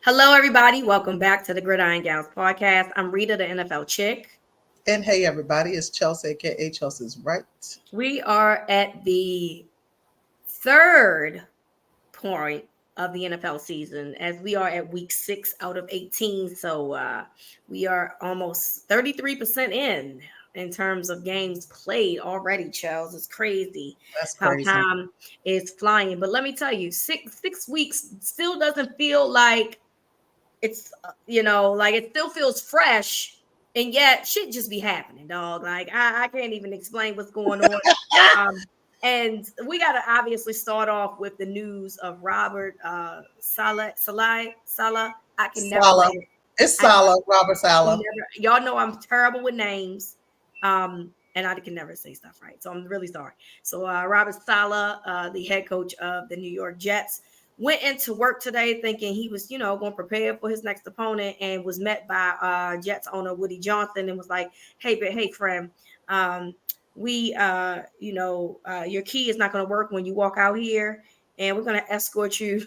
Hello, everybody. Welcome back to the Gridiron Gals podcast. I'm Rita, the NFL chick. And hey, everybody, it's Chelsea, aka Chelsea's Right. We are at the third point of the NFL season as we are at week 6 out of 18. So we are almost 33% in terms of games played already, Charles. It's crazy That's how crazy. time is flying. But let me tell you, six weeks still doesn't feel like it's like it still feels fresh, and yet shit just be happening, dog. Like I can't even explain what's going on. And we got to obviously start off with the news of Robert Sala. I can never say Salah. it. It's I Salah, Robert can Salah. never. Y'all know I'm terrible with names. And I can never say stuff right. So I'm really sorry. So Robert Sala, the head coach of the New York Jets, went into work today thinking he was, going to prepare for his next opponent, and was met by Jets owner Woody Johnson and was like, hey, friend, we, your key is not going to work when you walk out here, and we're going to escort you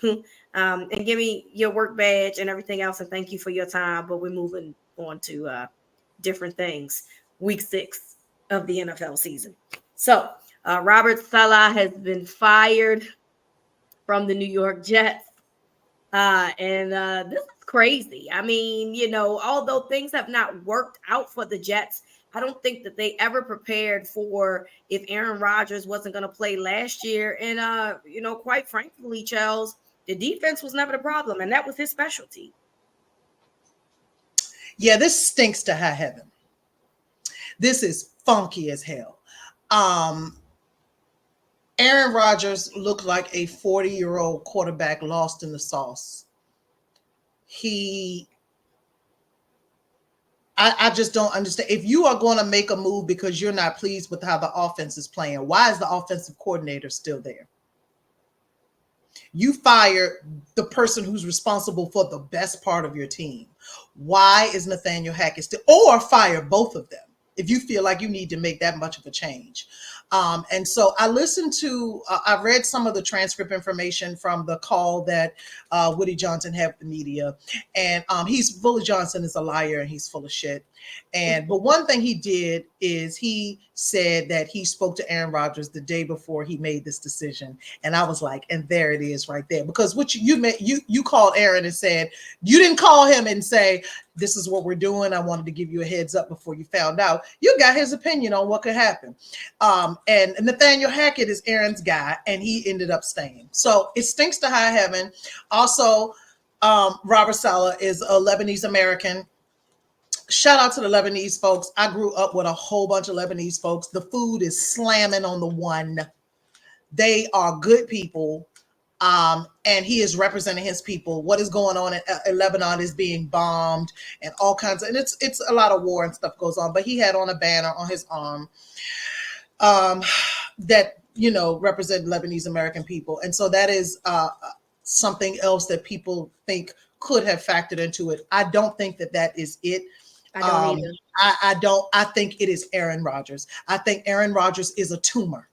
and give me your work badge and everything else, and thank you for your time. But we're moving on to different things. Week 6 of the NFL season. So Robert Saleh has been fired from the New York Jets. And this is crazy. I mean, although things have not worked out for the Jets, I don't think that they ever prepared for if Aaron Rodgers wasn't going to play last year. And, quite frankly, Charles, the defense was never the problem, and that was his specialty. Yeah, this stinks to high heaven. This is funky as hell. Aaron Rodgers looked like a 40-year-old quarterback lost in the sauce. I just don't understand. If you are going to make a move because you're not pleased with how the offense is playing, why is the offensive coordinator still there? You fire the person who's responsible for the best part of your team. Why is Nathaniel Hackett still, or fire both of them if you feel like you need to make that much of a change? And so I listened to, I read some of the transcript information from the call that Woody Johnson had with the media. And Willie Johnson is a liar and he's full of shit. But one thing he did is he said that he spoke to Aaron Rodgers the day before he made this decision. And I was like, and there it is right there. Because what you called Aaron and said, you didn't call him and say, this is what we're doing. I wanted to give you a heads up before you found out. You got his opinion on what could happen. And Nathaniel Hackett is Aaron's guy, and he ended up staying. So it stinks to high heaven. Also, Robert Saleh is a Lebanese American. Shout out to the Lebanese folks. I grew up with a whole bunch of Lebanese folks. The food is slamming on the one. They are good people. And he is representing his people. What is going on in Lebanon is being bombed and all kinds of, and it's a lot of war and stuff goes on. But he had on a banner on his arm that represent Lebanese American people, and so that is something else that people think could have factored into it. I don't think that is it. I don't either. I don't. I think it is Aaron Rodgers. I think Aaron Rodgers is a tumor.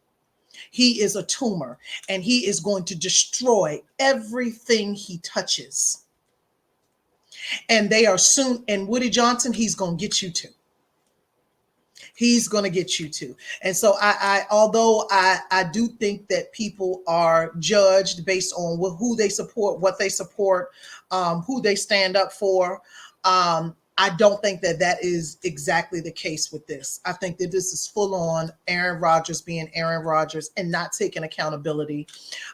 He is a tumor, and he is going to destroy everything he touches. And they are soon. And Woody Johnson, he's going to get you too. He's going to get you too. And so although I do think that people are judged based on who they support, what they support, who they stand up for. I don't think that is exactly the case with this. I think that this is full on Aaron Rodgers being Aaron Rodgers and not taking accountability.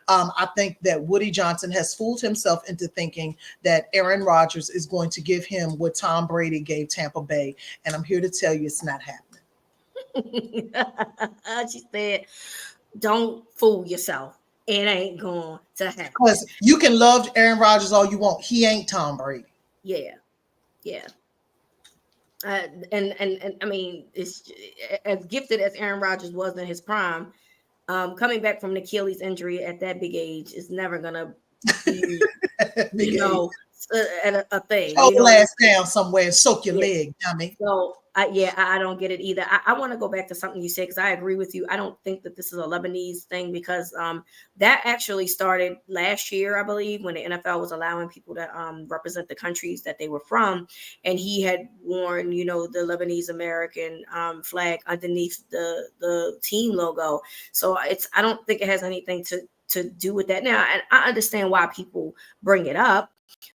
I think that Woody Johnson has fooled himself into thinking that Aaron Rodgers is going to give him what Tom Brady gave Tampa Bay. And I'm here to tell you it's not happening. She said, don't fool yourself. It ain't going to happen. Because you can love Aaron Rodgers all you want. He ain't Tom Brady. Yeah. And I mean, it's as gifted as Aaron Rodgers was in his prime. Coming back from an Achilles injury at that big age is never gonna be, a thing. Hold your ass down somewhere and soak your leg, dummy. So I don't get it either. I want to go back to something you said because I agree with you. I don't think that this is a Lebanese thing because that actually started last year, I believe, when the NFL was allowing people to represent the countries that they were from, and he had worn, you know, the Lebanese American flag underneath the team logo. So I don't think it has anything to do with that. Now, and I understand why people bring it up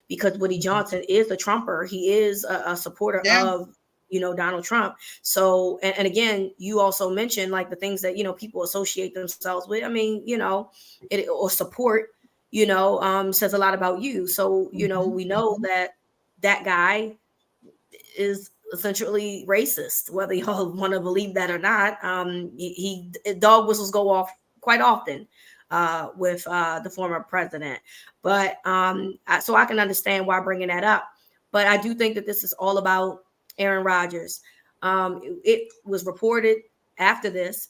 because Woody Johnson is a Trumper. He is a supporter Yeah. of, you know, Donald Trump. So, and again, you also mentioned like the things that, you know, people associate themselves with. I mean, you know, it or support, you know, says a lot about you. So, you know, we know that that guy is essentially racist, whether y'all want to believe that or not. He dog whistles go off quite often with the former president, but so I can understand why bringing that up. But I do think that this is all about Aaron Rodgers. It was reported after this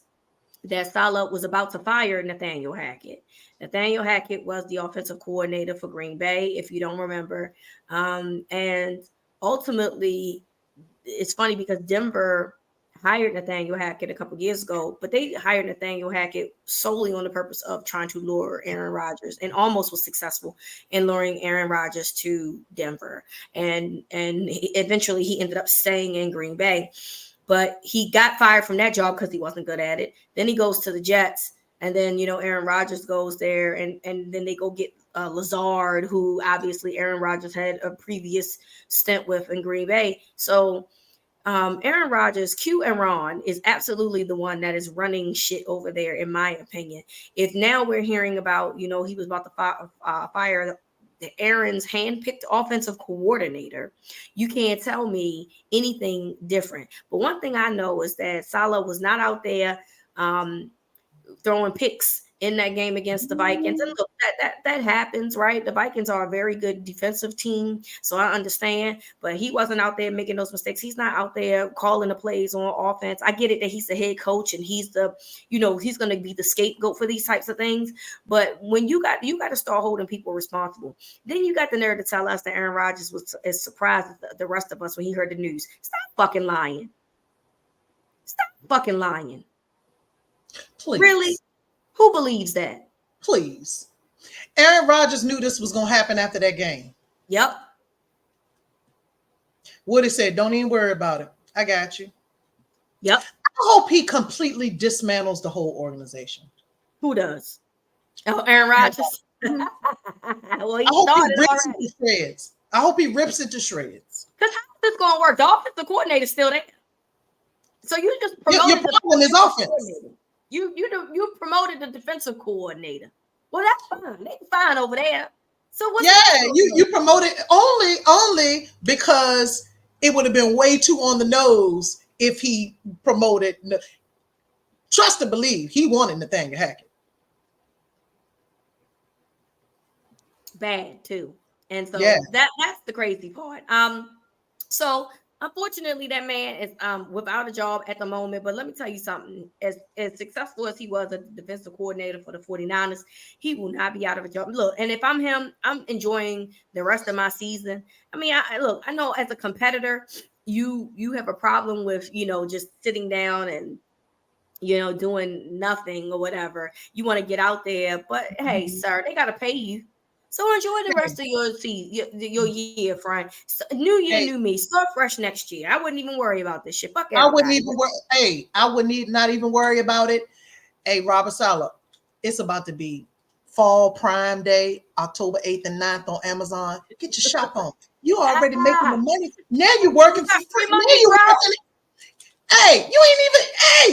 that Saleh was about to fire Nathaniel Hackett. Nathaniel Hackett was the offensive coordinator for Green Bay, if you don't remember. And ultimately, it's funny because Denver hired Nathaniel Hackett a couple years ago, but they hired Nathaniel Hackett solely on the purpose of trying to lure Aaron Rodgers, and almost was successful in luring Aaron Rodgers to Denver. And eventually he ended up staying in Green Bay, but he got fired from that job because he wasn't good at it. Then he goes to the Jets, and then, you know, Aaron Rodgers goes there, and then they go get Lazard, who obviously Aaron Rodgers had a previous stint with in Green Bay. So Aaron Rodgers, Q and Ron is absolutely the one that is running shit over there, in my opinion. If now we're hearing about, you know, he was about to fire the Aaron's handpicked offensive coordinator, you can't tell me anything different. But one thing I know is that Saleh was not out there throwing picks in that game against the Vikings. And look, that happens, right? The Vikings are a very good defensive team, so I understand. But he wasn't out there making those mistakes. He's not out there calling the plays on offense. I get it that he's the head coach and he's the, you know, he's going to be the scapegoat for these types of things. But when you got to start holding people responsible. Then you got the nerve to tell us that Aaron Rodgers was as surprised as the rest of us when he heard the news. Stop fucking lying. Stop fucking lying. Please. Really? Who believes that? Please. Aaron Rodgers knew this was going to happen after that game. Yep. Woody said, don't even worry about it. I got you. Yep. I hope he completely dismantles the whole organization. Who does? Oh, Aaron Rodgers. Well, I hope he rips it to shreds. I hope he rips it to shreds. Because how is this going to work? The offensive coordinator is still there. So you just promoted your problem is offense. You promoted the defensive coordinator. Well, that's fine. They're fine over there. So what's you promoted only because it would have been way too on the nose if he promoted. Trust and believe, he wanted Nathaniel Hackett. Bad too, and so that's the crazy part. So unfortunately, that man is without a job at the moment. But let me tell you something. As successful as he was as a defensive coordinator for the 49ers, he will not be out of a job. Look, and if I'm him, I'm enjoying the rest of my season. I mean, I know as a competitor, you have a problem with, you know, just sitting down and, you know, doing nothing or whatever. You want to get out there. But hey, sir, they got to pay you. So enjoy the rest of your year, friend. New year, new me. Start fresh next year. I wouldn't even worry about this shit. Fuck everybody. I wouldn't even worry. Hey, I wouldn't not even worry about it. Hey, Robert Saleh, it's about to be Fall Prime Day, October 8th and 9th on Amazon. Get your shop on. You already making the money. Now you're working for free. Hey,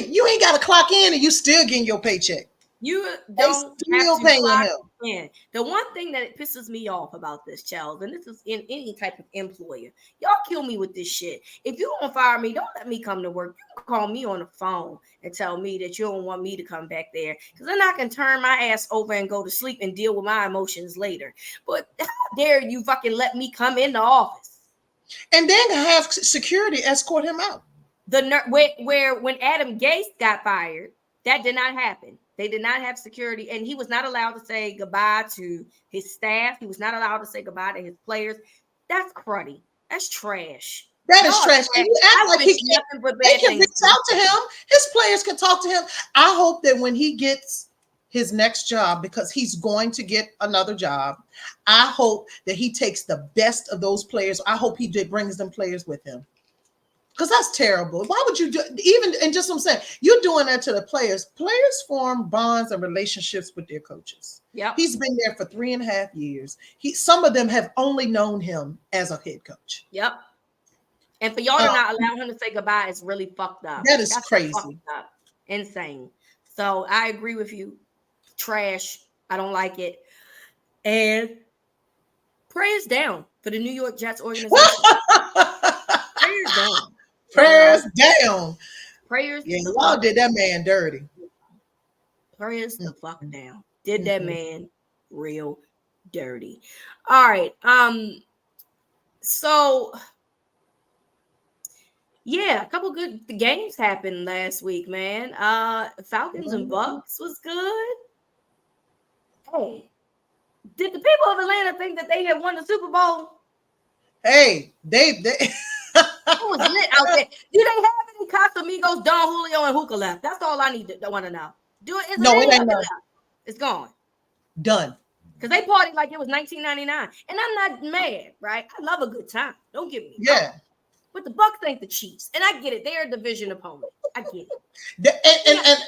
you ain't got to clock in and you still getting your paycheck. You don't have to clock in. The one thing that pisses me off about this, Charles, and this is in any type of employer, y'all kill me with this shit. If you don't fire me, don't let me come to work. You can call me on the phone and tell me that you don't want me to come back there, because then I can turn my ass over and go to sleep and deal with my emotions later. But how dare you fucking let me come in the office and then have security escort him out? When Adam Gase got fired, that did not happen. They did not have security, and he was not allowed to say goodbye to his staff. He was not allowed to say goodbye to his players. That's cruddy. That's trash. That is trash. And you act like they can reach out to him. His players can talk to him. I hope that when he gets his next job, because he's going to get another job, I hope that he takes the best of those players. I hope he brings them players with him. Because that's terrible. Why would you do even, and just what I'm saying, you're doing that to the players. Players form bonds and relationships with their coaches. Yeah. He's been there for 3.5 years. Some of them have only known him as a head coach. Yep. And for y'all to not allow him to say goodbye is really fucked up. That's crazy. Fucked up. Insane. So I agree with you. Trash. I don't like it. And prayers down for the New York Jets organization. Prayers down. Prayers down. Prayers. Yeah, y'all did that man dirty. Prayers the fuck down. Did that man real dirty. All right. So yeah, a couple good games happened last week, man. Falcons and Bucks was good. Hey, did the people of Atlanta think that they had won the Super Bowl? Hey, they it was lit out there. Do they have any Casamigos, Don Julio, and Hookah left? That's all I want to know. It ain't left. It's gone. Done. Because they partied like it was 1999. And I'm not mad, right? I love a good time. Don't get me wrong. But the Bucks ain't the Chiefs. And I get it. They're a division opponent. I get it. And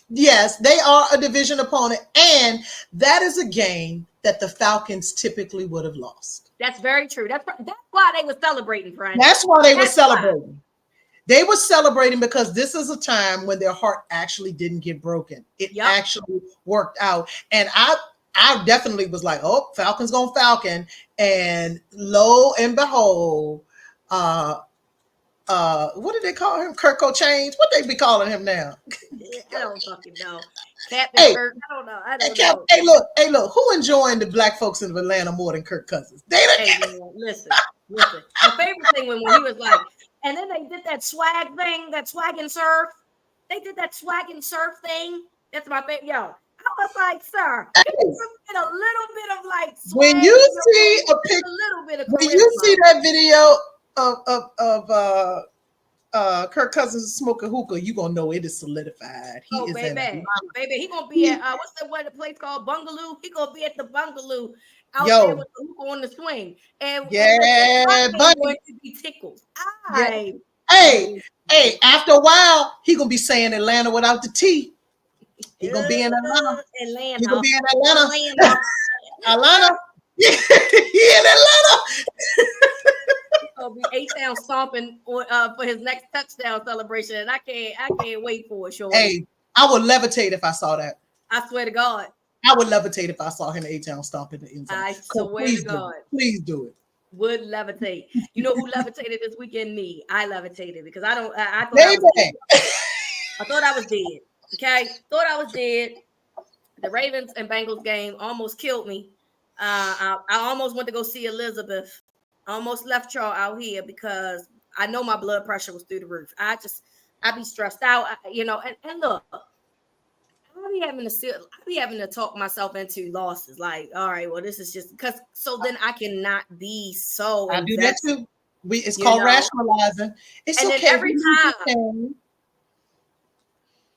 yes, they are a division opponent. And that is a game that the Falcons typically would have lost. That's very true. That's why they were celebrating, friend. That's why they were celebrating. They were celebrating because this is a time when their heart actually didn't get broken. It actually worked out. And I definitely was like, oh, Falcons gonna Falcon. And lo and behold, what did they call him? Kirk O'Chains? What they be calling him now? I don't fucking know. Captain Kirk. I don't know. Hey, look. Who enjoying the black folks in Atlanta more than Kirk Cousins? Listen. My favorite thing when he was like, and then they did that swag thing, that swag and surf. They did that swag and surf thing. That's my favorite. Yo, I was like, sir, get a little bit of like swag. When you see a picture, when you see that video of Kirk Cousins smoking hookah, you gonna know it is solidified. He is baby, he gonna be at what's the place called Bungaloo? He gonna be at the Bungaloo out there with the hookah on the swing, and buddy, going to be tickled. Hey, after a while, he gonna be saying Atlanta without the T. He gonna be in Atlanta. He gonna be in Atlanta. Atlanta. He in Atlanta. He'll be 8-down stomping for his next touchdown celebration, and I can't wait for it. Sure. Hey, I would levitate if I saw that. I swear to God. I would levitate if I saw him 8-down stomping the end zone. I swear to God. Please do it. Would levitate. You know who levitated this weekend? Me. I levitated because I thought I was dead. Okay, thought I was dead. The Ravens and Bengals game almost killed me. I almost went to go see Elizabeth. I almost left y'all out here because I know my blood pressure was through the roof. I be stressed out, and look, I be having to talk myself into losses. Like, all right, well, this is just because so then I cannot be so. I do that too. It's called rationalizing. It's and okay. Then every time,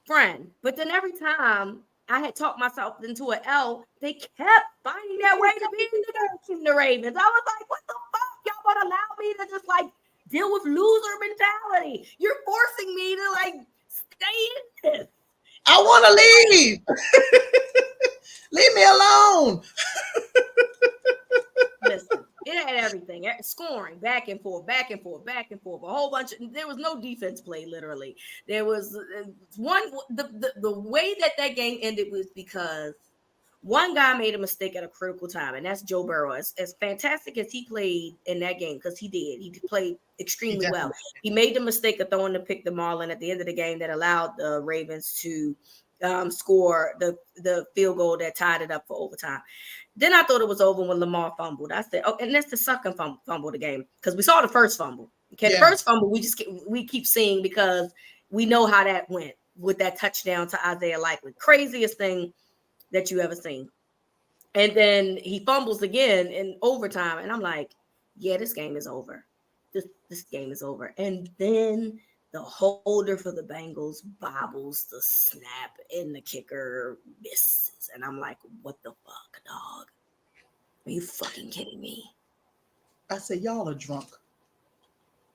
friend, but then every time I had talked myself into an L, they kept finding their way to be in the Ravens. I was like, what the fuck? Y'all want to allow me to just like deal with loser mentality? You're forcing me to like stay in this. I want to leave. Leave me alone. Listen, it had everything. Scoring, back and forth. A whole bunch there was no defense play, literally. There was the way that game ended was because one guy made a mistake at a critical time, and that's Joe Burrow. As fantastic as he played in that game, because he did. He played extremely well. He made the mistake of throwing the pick to Marlin at the end of the game that allowed the Ravens to score the field goal that tied it up for overtime. Then I thought it was over when Lamar fumbled. I said, oh, and that's the second fumble of the game, because we saw the first fumble. Okay, the first fumble we keep seeing because we know how that went with that touchdown to Isaiah Likely. Craziest thing that you ever seen. And then he fumbles again in overtime, and I'm like, yeah, this game is over. this game is over. And then the holder for the Bengals bobbles the snap and the kicker misses. And I'm like, what the fuck, dog? Are you fucking kidding me? I said, y'all are drunk.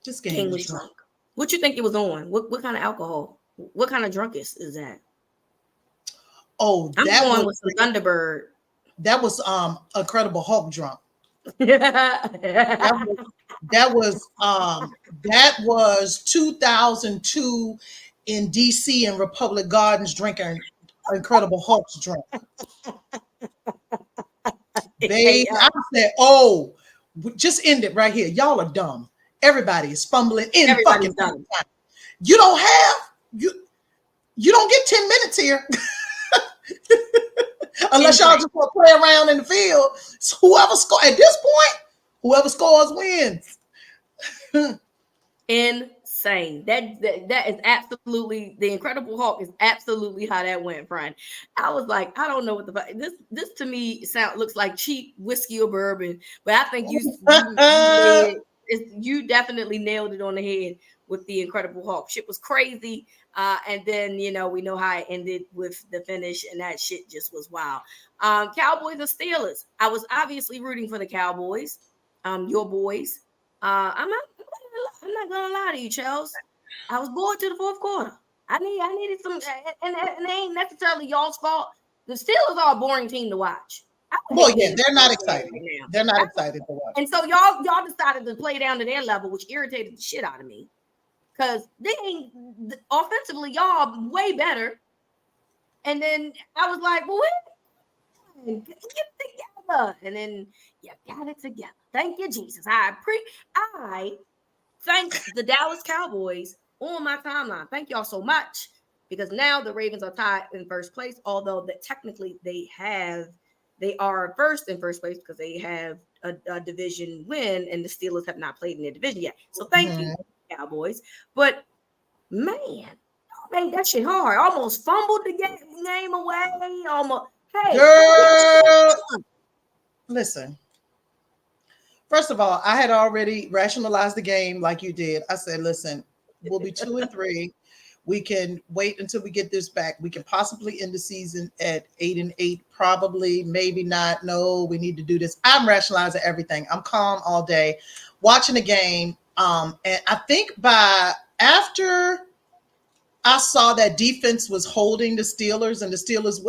This game King is was drunk. drunk. What you think it was on? What kind of alcohol? What kind of drunk is that? Oh, I'm that going was with some Thunderbird. Incredible Hulk drunk. Yeah. That was 2002 in DC and Republic Gardens drinking Incredible Hulk's drunk. Babe, I said, oh, just end it right here. Y'all are dumb. Everybody is fumbling in Everybody's fucking dumb. time. You don't have you don't get 10 minutes here. Unless y'all just want to play around in the field. So whoever scores at this point, whoever scores wins. Insane. That is absolutely the Incredible Hulk is absolutely how that went, friend. I was like, I don't know what the fuck this to me looks like cheap whiskey or bourbon, but I think you definitely nailed it on the head with the Incredible Hulk. Shit was crazy. And then we know how it ended with the finish, and that shit just was wild. Cowboys and Steelers. I was obviously rooting for the Cowboys. Your boys. I'm not gonna lie to you, Chels. I was bored to the fourth quarter. I needed some, and it ain't necessarily y'all's fault. The Steelers are a boring team to watch. Well, yeah, they're not excited. They're not excited to watch. And so y'all decided to play down to their level, which irritated the shit out of me. Because they ain't offensively, y'all way better. And then I was like, well, wait, get together. And then you got it together. Thank you, Jesus. I thank the Dallas Cowboys on my timeline. Thank y'all so much. Because now the Ravens are tied in first place, although that technically they are first in first place because they have a division win, and the Steelers have not played in their division yet. So thank you, Cowboys. But man, y'all made that shit hard. Almost fumbled the game away. Almost. Hey, girl, listen. First of all, I had already rationalized the game like you did. I said, listen, we'll be 2-3. We can wait until we get this back. We can possibly end the season at 8-8, probably, maybe not. No, we need to do this. I'm rationalizing everything. I'm calm all day, watching the game. And I think after I saw that defense was holding the Steelers, and the Steelers,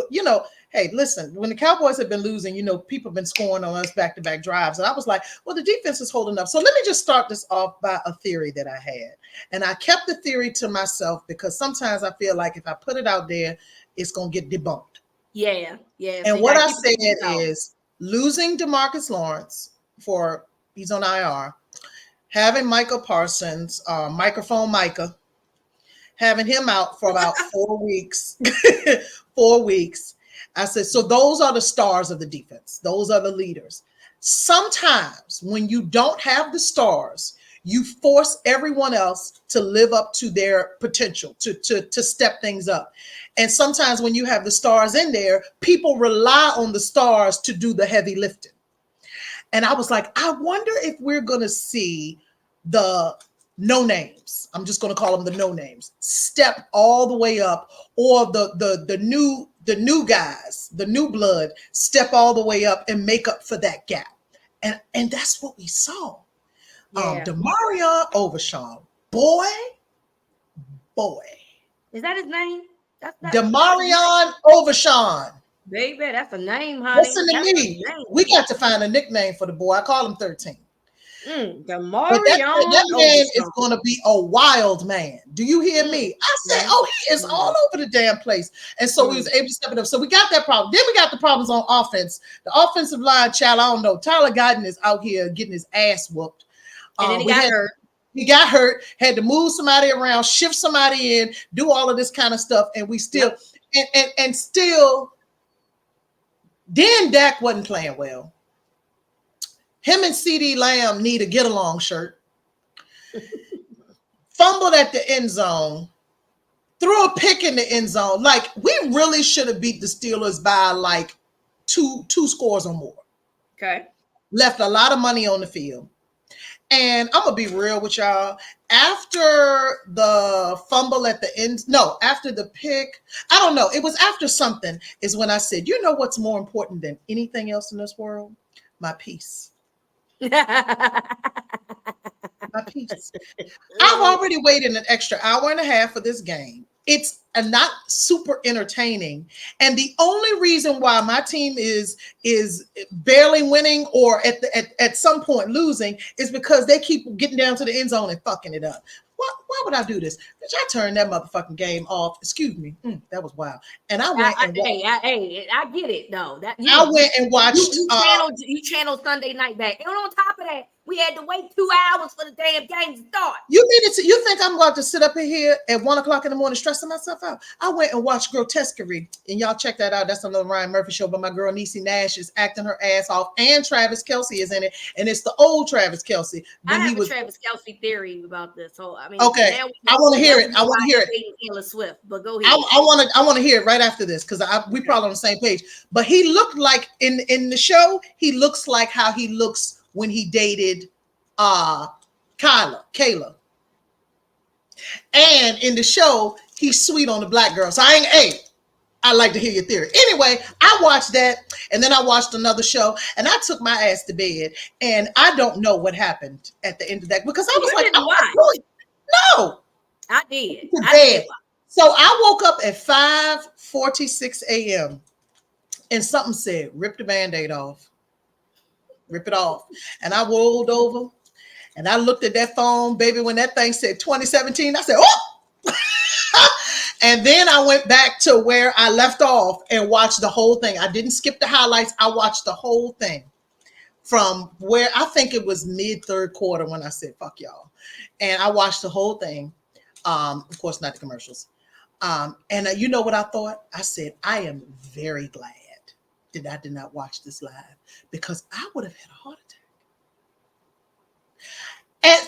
hey, listen, when the Cowboys have been losing, people have been scoring on us back-to-back drives. And I was like, well, the defense is holding up. So let me just start this off by a theory that I had. And I kept the theory to myself because sometimes I feel like if I put it out there, it's going to get debunked. Yeah. And so what I said is losing DeMarcus Lawrence he's on IR, having Micah Parsons, microphone Micah, having him out for about 4 weeks. 4 weeks. I said, so those are the stars of the defense. Those are the leaders. Sometimes when you don't have the stars, you force everyone else to live up to their potential, to step things up. And sometimes when you have the stars in there, people rely on the stars to do the heavy lifting. And I was like, I wonder if we're going to see the no names. I'm just going to call them the no names. Step all the way up, or the new guys, the new blood, step all the way up and make up for that gap. And that's what we saw. Yeah. Demarion Overshawn, boy. Is that his name? Demarion Overshawn. Baby, that's a name, honey. Listen to me. We got to find a nickname for the boy. I call him 13. Demarion. But that man is going to be a wild man. Do you hear me? I said, he is all over the damn place. And so he was able to step it up. So we got that problem. Then we got the problems on offense. The offensive line, child, I don't know. Tyler Guyton is out here getting his ass whooped. And then he got hurt. He got hurt, had to move somebody around, shift somebody in, do all of this kind of stuff. And we still, and still, then Dak wasn't playing well. Him and CD Lamb need a get-along shirt. Fumbled at the end zone. Threw a pick in the end zone. Like, we really should have beat the Steelers by like two scores or more. Okay. Left a lot of money on the field. And I'm gonna be real with y'all. After the fumble at the end, no, after the pick, I don't know. It was after something is when I said, you know what's more important than anything else in this world? My peace. My peace. I've already waited an extra hour and a half for this game. It's not super entertaining, and the only reason why my team is barely winning or at some point losing is because they keep getting down to the end zone and fucking it up. Why would I do this? Bitch, I turned that motherfucking game off. Excuse me. That was wild. And I went and watched, I get it though. That I went and watched. You channeled Sunday night back, and on top of that, we had to wait 2 hours for the damn game to start. You mean it? You think I'm going to sit up in here at 1 o'clock in the morning stressing myself out? I went and watched Grotesquerie, and y'all check that out. That's another Ryan Murphy show. But my girl Niecy Nash is acting her ass off, and Travis Kelce is in it, and it's the old Travis Kelce. I have a Travis Kelce theory about this. So I mean, okay, I want to hear it. I want to hear it. Taylor Swift, but go ahead. I want to hear it right after this because we probably on the same page. But he looked like in the show, he looks like how he looks when he dated Kayla. And in the show, he's sweet on the black girl. So I'd like to hear your theory. Anyway, I watched that, and then I watched another show, and I took my ass to bed, and I don't know what happened at the end of that because I was like, no, I did. So I woke up at 5:46 a.m. and something said, "Rip the Band-Aid off, rip it off," and I rolled over. And I looked at that phone, baby, when that thing said 2017, I said, oh! And then I went back to where I left off and watched the whole thing. I didn't skip the highlights. I watched the whole thing from where I think it was mid third quarter when I said, fuck y'all. And I watched the whole thing. Of course, not the commercials. And you know what I thought? I said, I am very glad that I did not watch this live because I would have had a heart attack. At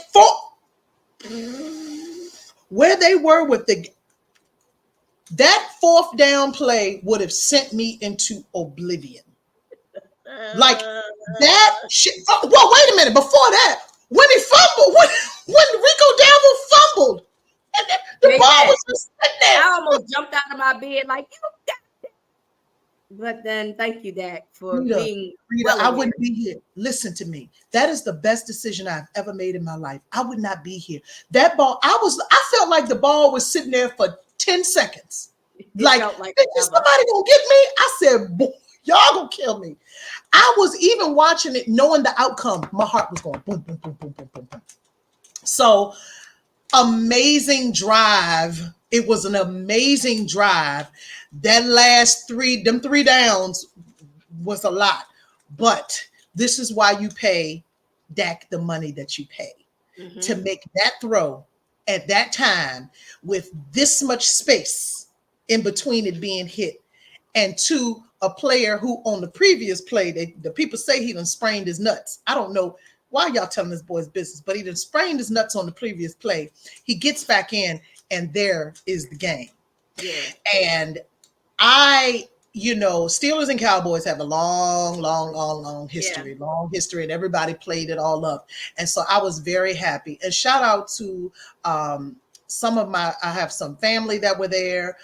where they were with that fourth down play would have sent me into oblivion. Like that shit. Oh, well, wait a minute. Before that, when he fumbled, when Rico Dowdle fumbled, and the ball was just sitting there. I almost jumped out of my bed like, but then thank you, Dak, for being Rita, I wouldn't be here. Listen to me. That is the best decision I've ever made in my life. I would not be here. That ball, I felt like the ball was sitting there for 10 seconds. Like is somebody gonna get me? I said, boy, y'all gonna kill me. I was even watching it, knowing the outcome. My heart was going boom, boom, boom, boom, boom, boom, boom. So amazing drive. It was an amazing drive. That last three downs was a lot. But this is why you pay Dak the money that you pay to make that throw at that time with this much space in between it being hit. And to a player who on the previous play, the people say he done sprained his nuts. I don't know why y'all telling this boy's business, but he done sprained his nuts on the previous play. He gets back in, and there is the game. Yeah. And Steelers and Cowboys have a long history, long history, and everybody played it all up. And so I was very happy. And shout out to I have some family that were there.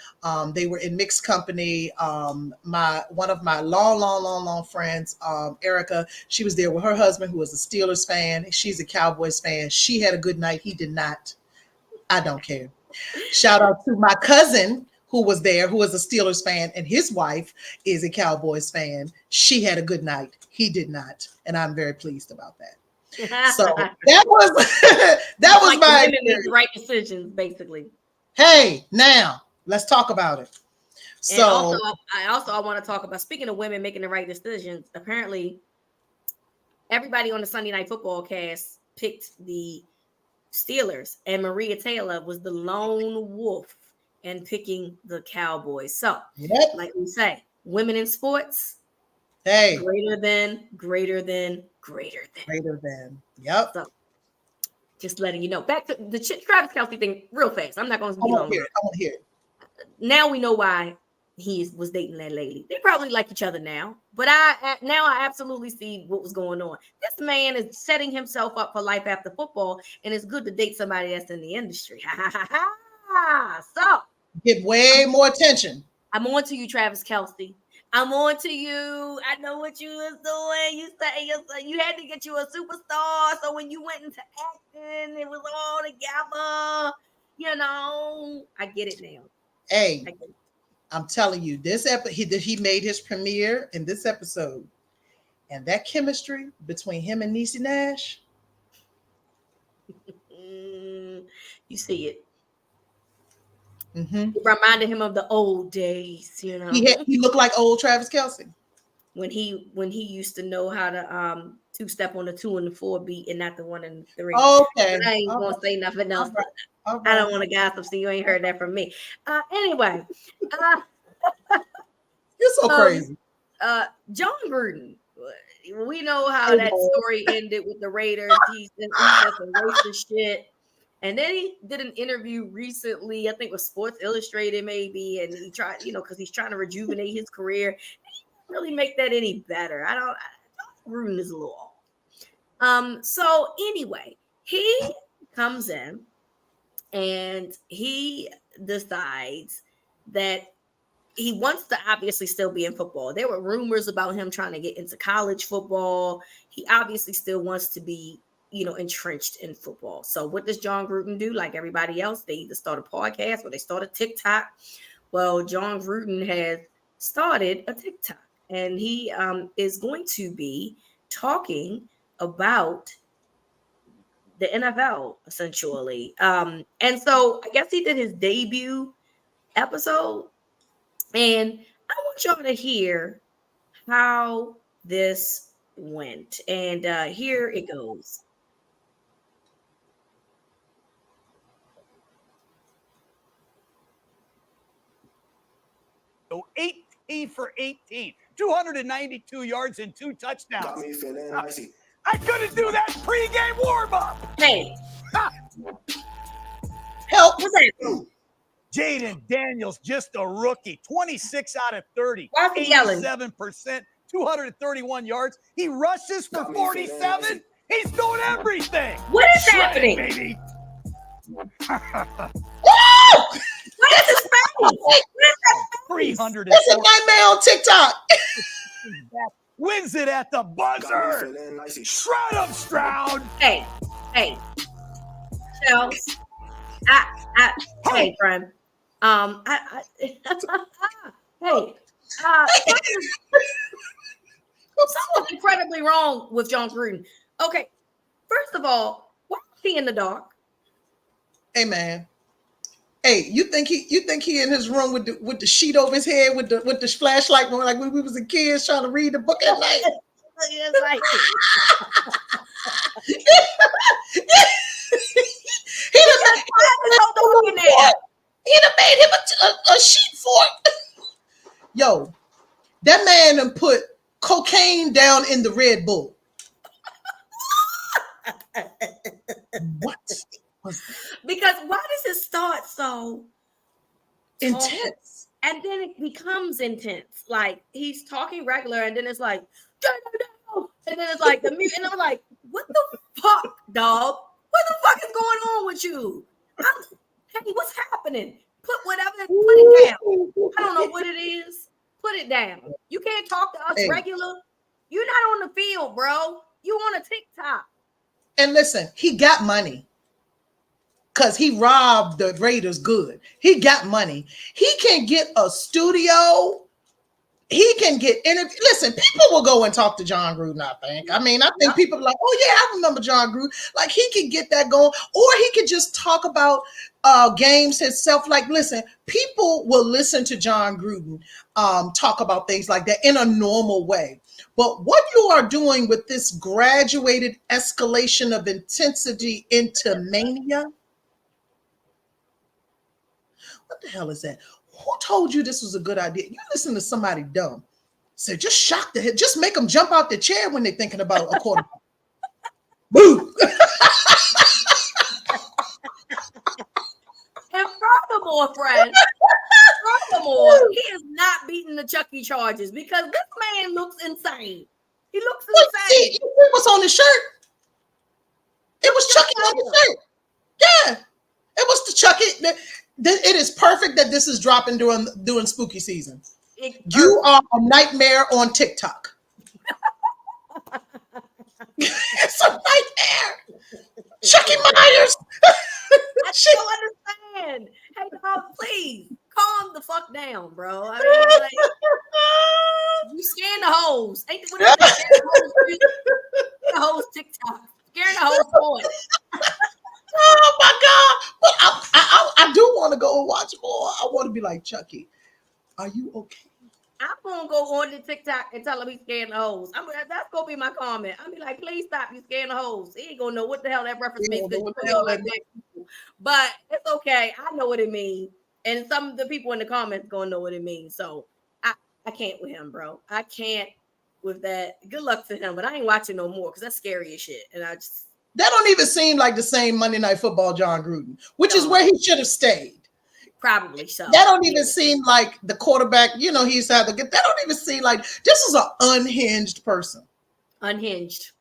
They were in mixed company. One of my long friends, Erica, she was there with her husband, who was a Steelers fan. She's a Cowboys fan. She had a good night. He did not. I don't care. Shout out to my cousin who was there, who was a Steelers fan, and his wife is a Cowboys fan. She had a good night. He did not. And I'm very pleased about that. So that was my right decisions, basically. Hey, now let's talk about it. So I want to talk about, speaking of women making the right decisions, apparently everybody on the Sunday Night Football cast picked the Steelers, and Maria Taylor was the lone wolf in picking the Cowboys. So, like we say, women in sports, hey, greater than. Yep. So, just letting you know. Back to the Travis Kelce thing real fast. I'm not going to be long. I want to hear it. Now we know why he was dating that lady. They probably like each other now, but I absolutely see what was going on. This man is setting himself up for life after football, and it's good to date somebody that's in the industry. So Get way more attention. I'm on to you, Travis Kelce. I'm on to you. I know what you was doing. You said you had to get you a superstar. So when you went into acting, it was all together. I get it now. Hey, I'm telling you, this he made his premiere in this episode, and that chemistry between him and Niecy Nash. You see it. Mm-hmm. It reminded him of the old days, He looked like old Travis Kelce when he used to know how to two-step on the 2 and the 4 beat and not the 1 and the 3. Okay, but I ain't gonna say nothing else. All right. I don't want to gossip, so you ain't heard that from me. Anyway, you're so crazy. John Gruden. We know how that story ended with the Raiders. He said some racist shit. And then he did an interview recently, I think with Sports Illustrated maybe, and he tried, because he's trying to rejuvenate his career. He didn't really make that any better. Gruden is a little off. So anyway, he comes in and he decides that he wants to obviously still be in football. There were rumors about him trying to get into college football. He obviously still wants to be entrenched in football. So what does John Gruden do? Like everybody else, they either start a podcast or they start a TikTok. Well, John Gruden has started a TikTok, and he is going to be talking about the NFL essentially. And so I guess he did his debut episode, and I want y'all to hear how this went. And here it goes. So 18 for 18, 292 yards and 2 touchdowns. Got me feeling icy. I couldn't do that pregame warm-up. Hey. Help. What's that? Jaden Daniels, just a rookie, 26 out of 30, 87%, 231 yards. He rushes for 47. He's doing everything. What is happening? Baby. What is his face? 300. It's a Nightmare On Tik Tok. Wins it at the buzzer. Shroud him, Stroud. Hey, Charles. Hey, friend. Hey. Something's incredibly wrong with John Gruden. Okay, first of all, why is he in the dark? Hey, man. Hey, you think he in his room with the sheet over his head with the flashlight on, like when we was a kids trying to read the book at night? It's like He done made him a sheet fork. Yo, that man done put cocaine down in the Red Bull. What? Because why does it start so intense? And then it becomes intense. Like he's talking regular, and then it's like, and then it's like the mute, and I'm like, what the fuck, dog? What the fuck is going on with you? Hey, what's happening? Put it down. I don't know what it is. Put it down. You can't talk to us regular. You're not on the field, bro. You on a TikTok. And listen, he got money. Because he robbed the Raiders good. He got money. He can get a studio. He can get interview. Listen, people will go and talk to John Gruden, I think. I think people are like, oh yeah, I remember John Gruden. Like he can get that going. Or he could just talk about games himself. Like, listen, people will listen to John Gruden talk about things like that in a normal way. But what you are doing with this graduated escalation of intensity into mania, what the hell is that? Who told you this was a good idea? You listen to somebody dumb. Say, just shock the head. Just make them jump out the chair when they're thinking about a quarterback. Boo! And furthermore, friend, Furthermore, he is not beating the Chucky charges because this man looks insane. He looks insane. See, what's on the shirt? It was Chucky on the shirt. Yeah, it was the Chucky. It is perfect that this is dropping during spooky season. You are a nightmare on TikTok. It's a nightmare. Chucky Myers. I don't understand. Hey, dog, please calm the fuck down, bro. I mean, like, you scaring the hoes. Ain't what is that? The hoes TikTok. Scaring the hoes point. Oh my God. But I do want to go and watch more. I want to be like, Chucky, are you okay? I'm gonna go on the TikTok and tell him he's scaring the hoes. That's gonna be my comment. I'll be like, please stop, you scaring the hoes. He ain't gonna know what the hell that reference means. But it's okay. I know what it means. And some of the people in the comments gonna know what it means. So I can't with him, bro. I can't with that. Good luck to him, but I ain't watching no more because that's scary as shit. And that don't even seem like the same Monday Night Football John Gruden, which is where he should have stayed. Probably so. That don't even seem like the quarterback, he used to have to get. That don't even seem like this is an unhinged person. Unhinged.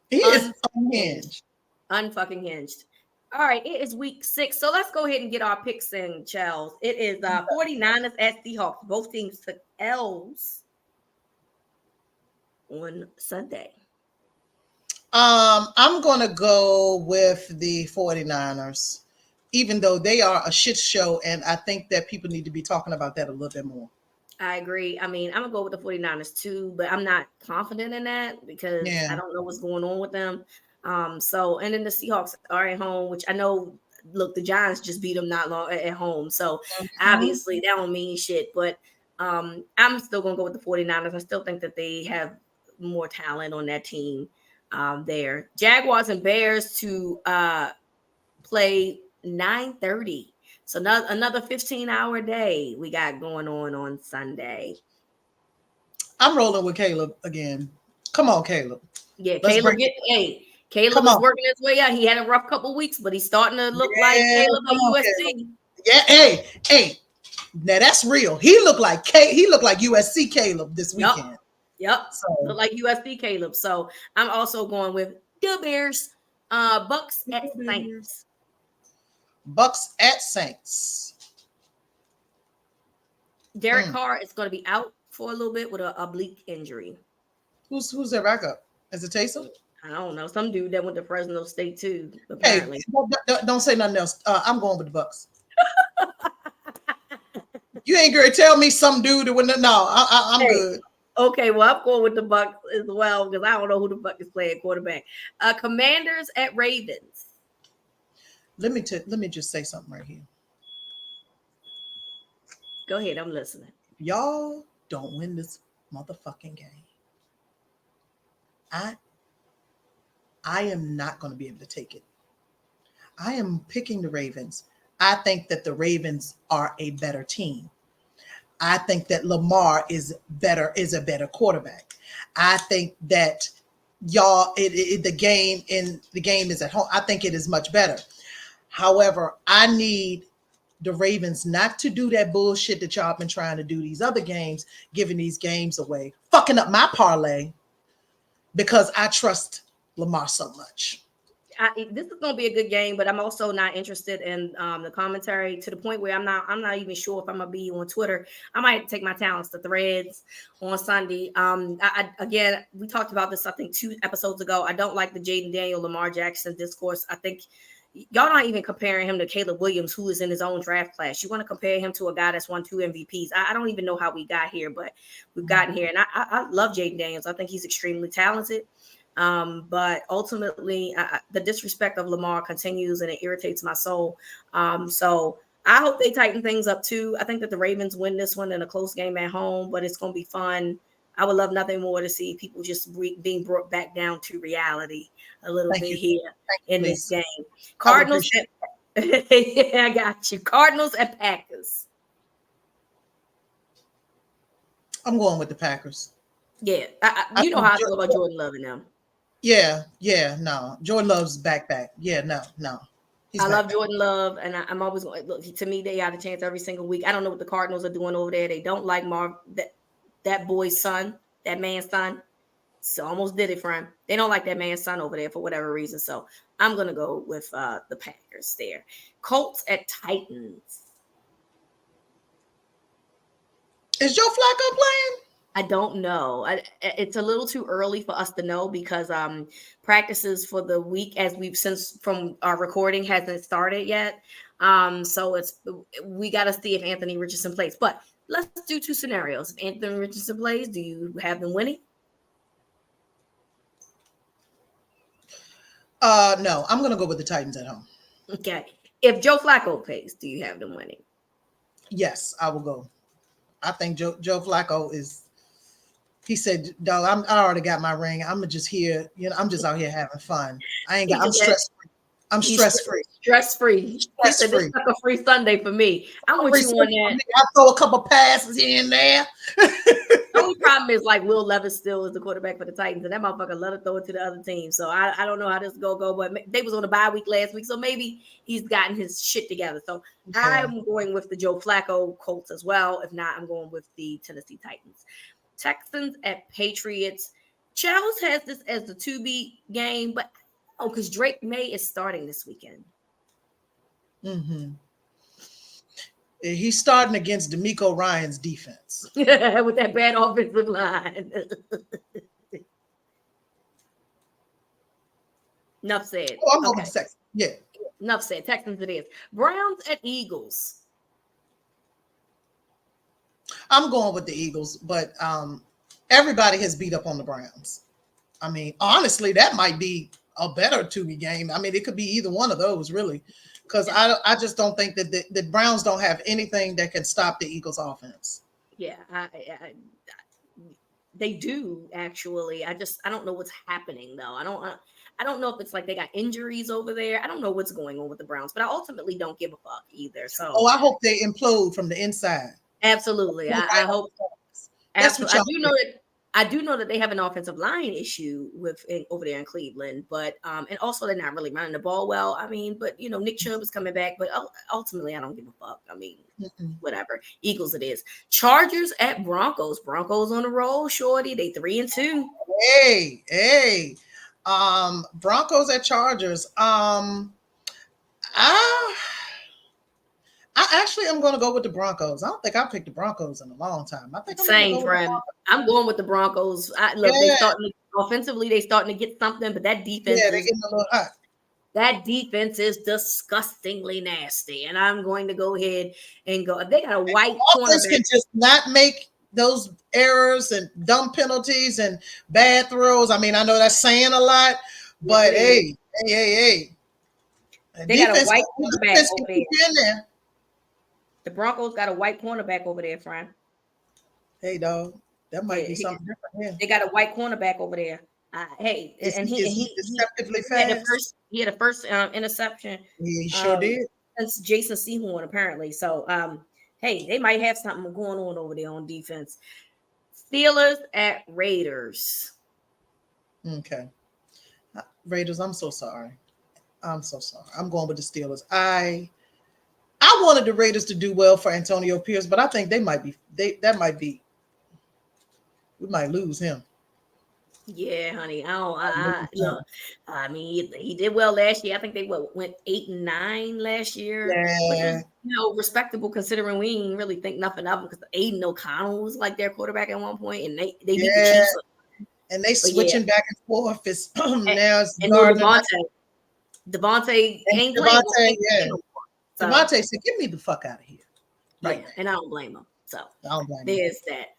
He is unhinged. Unfucking hinged. All right, it is week 6. So let's go ahead and get our picks in, Charles. It is 49ers at Seahawks. Both teams took L's on Sunday. I'm gonna go with the 49ers. Even though they are a shit show, and I think that people need to be talking about that a little bit more. I agree. I mean, I'm going to go with the 49ers too, but I'm not confident in that because I don't know what's going on with them. And then the Seahawks are at home, which I know, look, the Giants just beat them not long at home. So obviously that don't mean shit, but I'm still going to go with the 49ers. I still think that they have more talent on that team there. Jaguars and Bears to play 9:30. So another 15-hour day we got going on Sunday. I'm rolling with Caleb again. Come on, Caleb. Yeah, Caleb is working his way out. He had a rough couple weeks, but he's starting to look like Caleb at USC. Yeah, hey. Now that's real. He looked like USC Caleb this weekend. Yep. So look like USC Caleb. So I'm also going with the Bears. Bucks at Saints. Bucks at Saints. Derek Carr is going to be out for a little bit with an oblique injury. Who's their backup? Is it Taysom? I don't know. Some dude that went to Fresno State too. Apparently. Hey, don't say nothing else. I'm going with the Bucks. You ain't gonna tell me some dude that went. No, I'm good. Okay, well, I'm going with the Bucks as well because I don't know who the fuck is playing quarterback. Commanders at Ravens. Let me just say something right here. Go ahead, I'm listening. Y'all don't win this motherfucking game. I am not going to be able to take it. I am picking the Ravens. I think that the Ravens are a better team. I think that Lamar is a better quarterback. I think that the game is at home. I think it is much better. However, I need the Ravens not to do that bullshit that y'all been trying to do these other games, giving these games away, fucking up my parlay because I trust Lamar so much. This is going to be a good game, but I'm also not interested in the commentary to the point where I'm not even sure if I'm going to be on Twitter. I might take my talents to Threads on Sunday. Again, we talked about this, I think 2 episodes ago. I don't like the Jaden Daniel, Lamar Jackson discourse. I think y'all not even comparing him to Caleb Williams, who is in his own draft class. You want to compare him to a guy that's won 2 MVPs. I don't even know how we got here, but we've gotten here. And I love Jaden Daniels. I think he's extremely talented. But ultimately, the disrespect of Lamar continues and it irritates my soul. So I hope they tighten things up too. I think that the Ravens win this one in a close game at home, but it's going to be fun. I would love nothing more to see people just being brought back down to reality a little bit here in this game. Cardinals. I got you. Cardinals and Packers. I'm going with the Packers. Yeah. You know how I feel about Jordan Love and them. Yeah, no. Jordan Love's back. Yeah, no. I love Jordan Love, and I'm always going. Look, to me, they got a chance every single week. I don't know what the Cardinals are doing over there. They don't like that boy's son, that man's son. So almost did it for him. They don't like that man's son over there for whatever reason. So I'm gonna go with the Packers there. Colts at Titans. Is Joe Flacco playing? I don't know. It's a little too early for us to know because practices for the week, as we've since from our recording, hasn't started yet. So we got to see if Anthony Richardson plays. But let's do two scenarios. If Anthony Richardson plays, do you have them winning? No, I'm gonna go with the Titans at home. Okay. If Joe Flacco plays, do you have them winning? Yes, I will go. I think Joe Flacco is. He said, "Dog, I already got my ring. I'm just here. I'm just out here having fun. I'm stress free. I'm stress free. Stress free. This is like a free Sunday for me. I'm with you on that. I throw a couple passes in there. The only problem is like Will Levis still is the quarterback for the Titans, and that motherfucker let it throw it to the other team. So I don't know how this is gonna go, but they was on a bye week last week, so maybe he's gotten his shit together. So I'm going with the Joe Flacco Colts as well. If not, I'm going with the Tennessee Titans. Texans at Patriots. Charles has this as the 2B game, but because Drake May is starting this weekend. Mm-hmm. He's starting against D'Amico Ryan's defense. With that bad offensive line. Enough said. Oh, I'm going with Texans. Yeah. Enough said. Texans it is. Browns at Eagles. I'm going with the Eagles, but everybody has beat up on the Browns. I mean, honestly, that might be a better 2B game. I mean, it could be either one of those, really, because I just don't think that the Browns don't have anything that can stop the Eagles' offense. Yeah, they do actually. I don't know what's happening though. I don't know if it's like they got injuries over there. I don't know what's going on with the Browns, but I ultimately don't give a fuck either. So, I hope they implode from the inside. Absolutely. I hope. Absolutely. I do know that they have an offensive line issue over there in Cleveland, but and also they're not really running the ball well. I mean, but Nick Chubb is coming back, but ultimately I don't give a fuck. I mean, whatever. Eagles it is. Chargers at Broncos. Broncos on the roll, shorty. They 3-2. Hey. Broncos at Chargers. I actually am going to go with the Broncos. I don't think I picked the Broncos in a long time. I think I'm going with the Broncos. Offensively, they starting to get something, but that defense they're getting a little hot. That defense is disgustingly nasty, and I'm going to go ahead and go. If they got a white cornerback, can just not make those errors and dumb penalties and bad throws. I mean, I know that's saying a lot, but hey. They got a white cornerback over there. The Broncos got a white cornerback over there, friend. Hey, dog, that might be something different. Yeah. They got a white cornerback over there. He deceptively fast. He had a first interception. He sure did. Since Jason Sehorn, apparently. So, hey, they might have something going on over there on defense. Steelers at Raiders. Okay. Raiders, I'm so sorry. I'm going with the Steelers. I wanted the Raiders to do well for Antonio Pierce, but I think we might lose him. Yeah, honey. I mean, he did well last year. I think they went 8-9 last year. Yeah. Which is, respectable considering we didn't really think nothing of them because Aiden O'Connell was like their quarterback at one point, and they beat the Chiefs. And they switching back and forth. It's now it's Devontae ain't playing. Devontae said, "Get me the fuck out of here." Right. And I don't blame him. So there's that.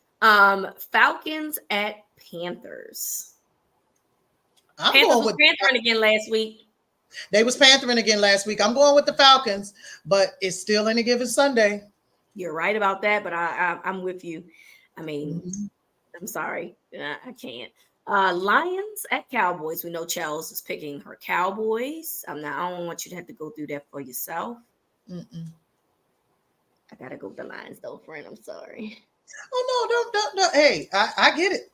Falcons at Panthers. Panthers was Panthering again last week. They was Panthering again last week. I'm going with the Falcons, but it's still any given Sunday. You're right about that, but I'm with you. I mean, I'm sorry. I can't. Lions at Cowboys. We know Charles is picking her Cowboys. I don't want you to have to go through that for yourself. I gotta go with the Lions though, friend. I'm sorry. Oh no, don't. Hey, I get it.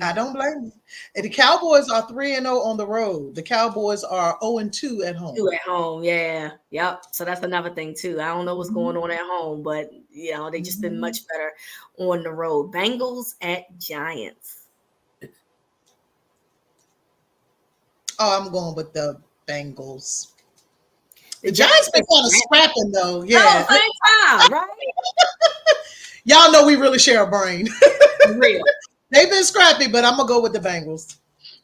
I don't blame you. And the Cowboys are 3-0 on the road. The Cowboys are 0-2 at home. 2 at home, yeah, yep. So that's another thing too. I don't know what's going on at home, but they just been much better on the road. Bengals at Giants. Oh, I'm going with the Bengals. The Giants been kind of scrapping though. Yeah. Oh, same time, right? Y'all know we really share a brain. Real. They've been scrappy, but I'm gonna go with the Bengals.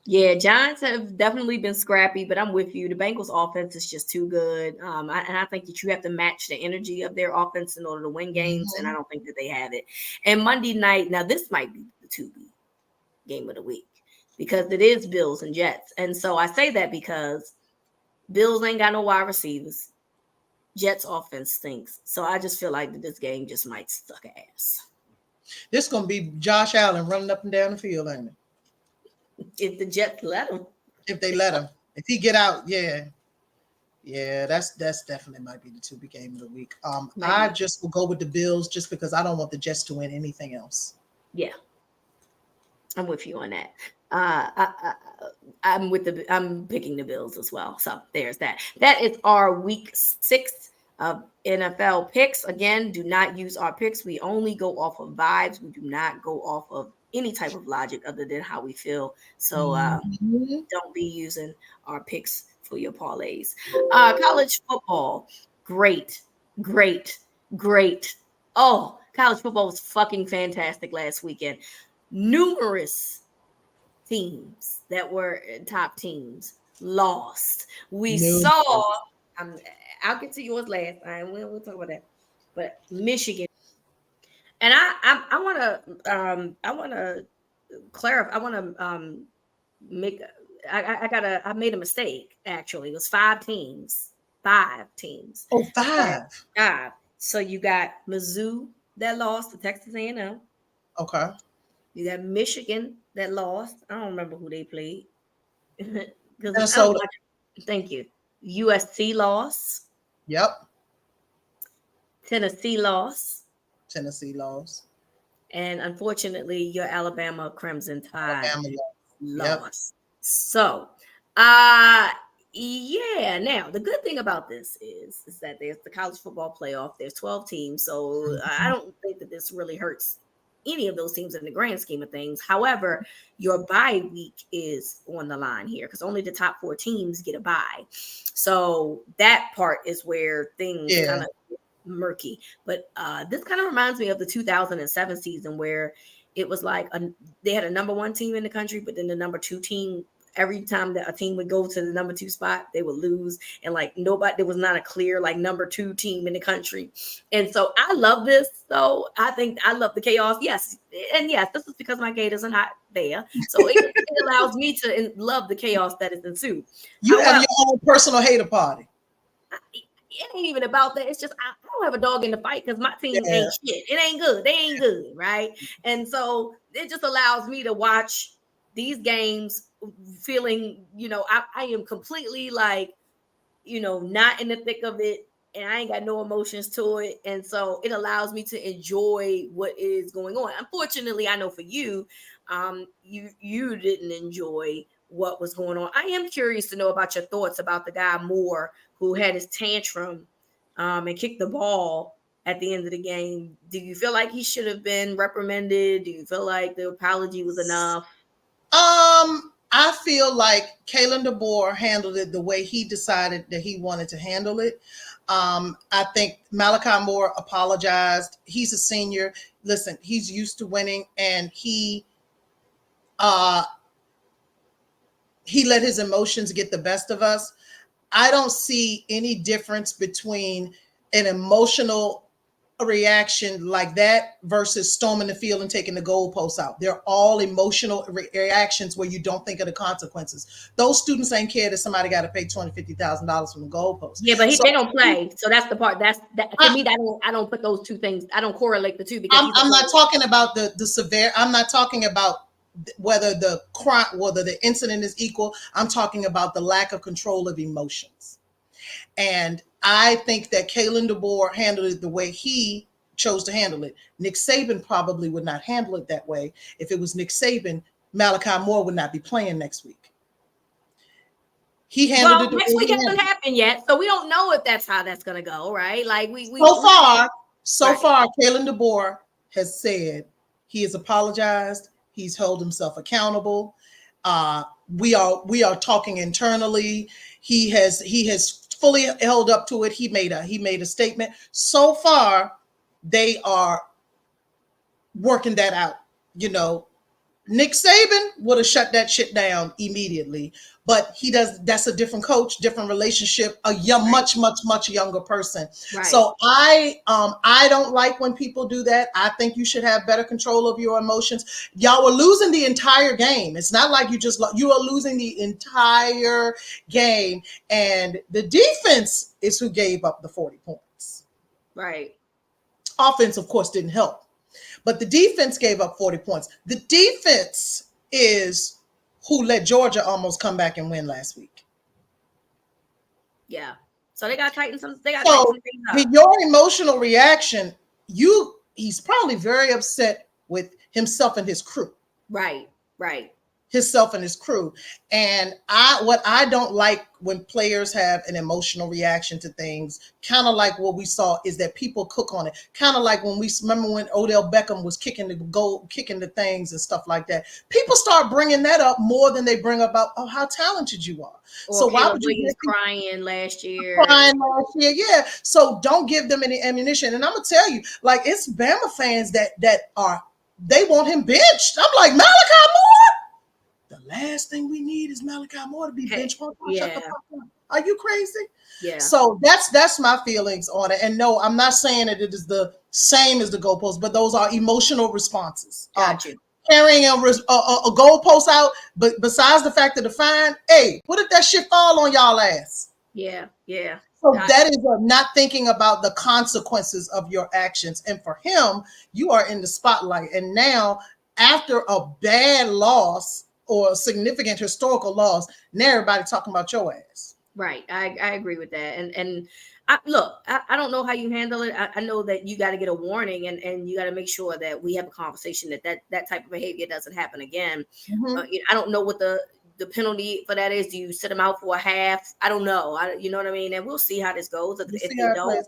Yeah, Giants have definitely been scrappy, but I'm with you. The Bengals offense is just too good. And I think that you have to match the energy of their offense in order to win games, and I don't think that they have it. And Monday night, now this might be the 2B game of the week because it is Bills and Jets. And so I say that because Bills ain't got no wide receivers. Jets offense stinks. So I just feel like that this game just might suck ass. This is gonna be Josh Allen running up and down the field, ain't it? If the Jets let him. If they let him. If he get out, yeah. Yeah, that's definitely might be the 2B game of the week. I just will go with the Bills just because I don't want the Jets to win anything else. Yeah. I'm with you on that. I'm picking the Bills as well. So there's that. That is our week 6 of NFL picks. Again, do not use our picks. We only go off of vibes. We do not go off of any type of logic other than how we feel. So don't be using our picks for your parlays. College football, great. Oh, college football was fucking fantastic last weekend. Numerous teams that were top teams lost. We saw. I'll get to yours last time. We'll talk about that. But Michigan, and I want to clarify. I want to make. I made a mistake. Actually, it was 5 teams. 5 teams. Oh, 5. 5. So you got Mizzou that lost to Texas A&M. Okay. You got Michigan that lost. I don't remember who they played. Minnesota. Thank you. USC lost. Yep. Tennessee lost. And unfortunately, your Alabama Crimson Tide lost. Yep. So, yeah. Now, the good thing about this is that there's the college football playoff. There's 12 teams. So I don't think that this really hurts any of those teams in the grand scheme of things. However, your bye week is on the line here because only the top 4 teams get a bye. So that part is where things kind of murky. But this kind of reminds me of the 2007 season where it was like they had a number 1 team in the country, but then the number 2 team, every time that a team would go to the number 2 spot, they would lose. And like there was not a clear like number 2 team in the country. And so I love this. So I think I love the chaos. Yes. And yes, this is because my Gators are not there. So it allows me to love the chaos that is ensued. You have your own personal hater party. It ain't even about that. It's just I don't have a dog in the fight because my team ain't shit. It ain't good. They ain't good, right? And so it just allows me to watch these games feeling, I am completely like, not in the thick of it, and I ain't got no emotions to it. And so it allows me to enjoy what is going on. Unfortunately, I know for you, you didn't enjoy what was going on. I am curious to know about your thoughts about the guy Moore who had his tantrum and kicked the ball at the end of the game. Do you feel like he should have been reprimanded? Do you feel like the apology was enough? I feel like Kalen DeBoer handled it the way he decided that he wanted to handle it. I think Malachi Moore apologized. He's a senior. Listen, he's used to winning, and he let his emotions get the best of us. I don't see any difference between an emotional reaction like that versus storming the field and taking the goalposts out. They're all emotional reactions where you don't think of the consequences. Those students ain't care that somebody got to pay $20,000-$50,000 from the goalposts. Yeah, but they don't play, so that's the part. To me, I don't put those two things. I don't correlate the two because I'm not talking about the severe. I'm not talking about whether the crime, whether the incident is equal. I'm talking about the lack of control of emotions. And I think that Kalen DeBoer handled it the way he chose to handle it. Nick Saban probably would not handle it that way if it was Nick Saban Malachi Moore would not be playing next week. He handled it. Next week hasn't happened yet, so we don't know if that's how that's going to go, right? Like so far, Kalen DeBoer has said he has apologized. He's held himself accountable. We are talking internally. He has fully held up to it. He made a statement. So far, they are working that out. You know, Nick Saban would have shut that shit down immediately, but that's a different coach, different relationship, a young, much younger person. Right. So I don't like when people do that. I think you should have better control of your emotions. Y'all were losing the entire game. It's not like you are losing the entire game, and the defense is who gave up the 40 points. Right. Offense, of course, didn't help. But the defense gave up 40 points. The defense is who let Georgia almost come back and win last week. Yeah. So they got to tighten some things up. Your emotional reaction, he's probably very upset with himself and his crew. Right. Himself and his crew. And what I don't like when players have an emotional reaction to things, kind of like what we saw, is that people cook on it. Kind of like when we remember when Odell Beckham was kicking the things and stuff like that. People start bringing that up more than they bring about how talented you are. Or so why would you crying last year? Yeah. So don't give them any ammunition. And I'm gonna tell you, like, it's Bama fans that they want him benched. I'm like, Malachi Moore. The last thing we need is Malachi Moore to be benched. Yeah. Are you crazy? Yeah. So that's my feelings on it. And no, I'm not saying that it is the same as the goalpost, but those are emotional responses. Gotcha. Carrying a goalpost out, but besides the fact of the fine, hey, what if that shit fall on y'all ass? Yeah. So that is not thinking about the consequences of your actions. And for him, you are in the spotlight. And now, after a bad loss, or a significant historical loss, now everybody talking about your ass. Right. I agree with that. And I don't know how you handle it. I know that you got to get a warning and you got to make sure that we have a conversation that type of behavior doesn't happen again. Mm-hmm. I don't know what the penalty for that is. Do you sit them out for a half? I don't know. You know what I mean? And we'll see how this goes. If they don't,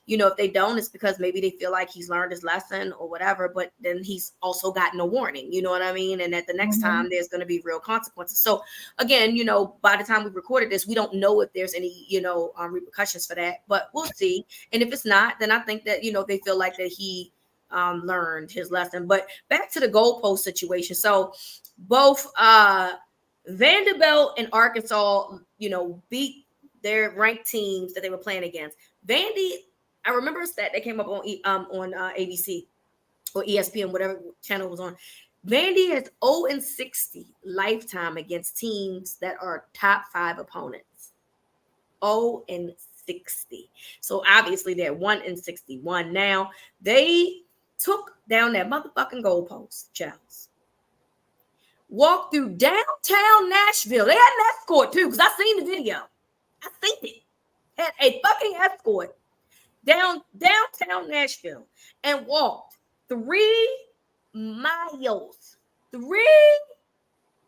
if they don't, it's because maybe they feel like he's learned his lesson or whatever, but then he's also gotten a warning, you know what I mean? And at the next time, there's going to be real consequences. So again, by the time we recorded this, we don't know if there's any, repercussions for that, but we'll see. And if it's not, then I think that, they feel like that he learned his lesson. But back to the goalpost situation. So both Vanderbilt and Arkansas, beat their ranked teams that they were playing against. Vandy, I remember a stat that came up on ABC or ESPN, whatever channel it was on. Vandy has 0-60 lifetime against teams that are top 5 opponents. 0-60. So obviously they're 1-61 now. They took down that motherfucking goalpost, Charles. Walked through downtown Nashville. They had an escort too, because I seen the video. I seen it. Had a fucking escort downtown Nashville and walked 3 miles, 3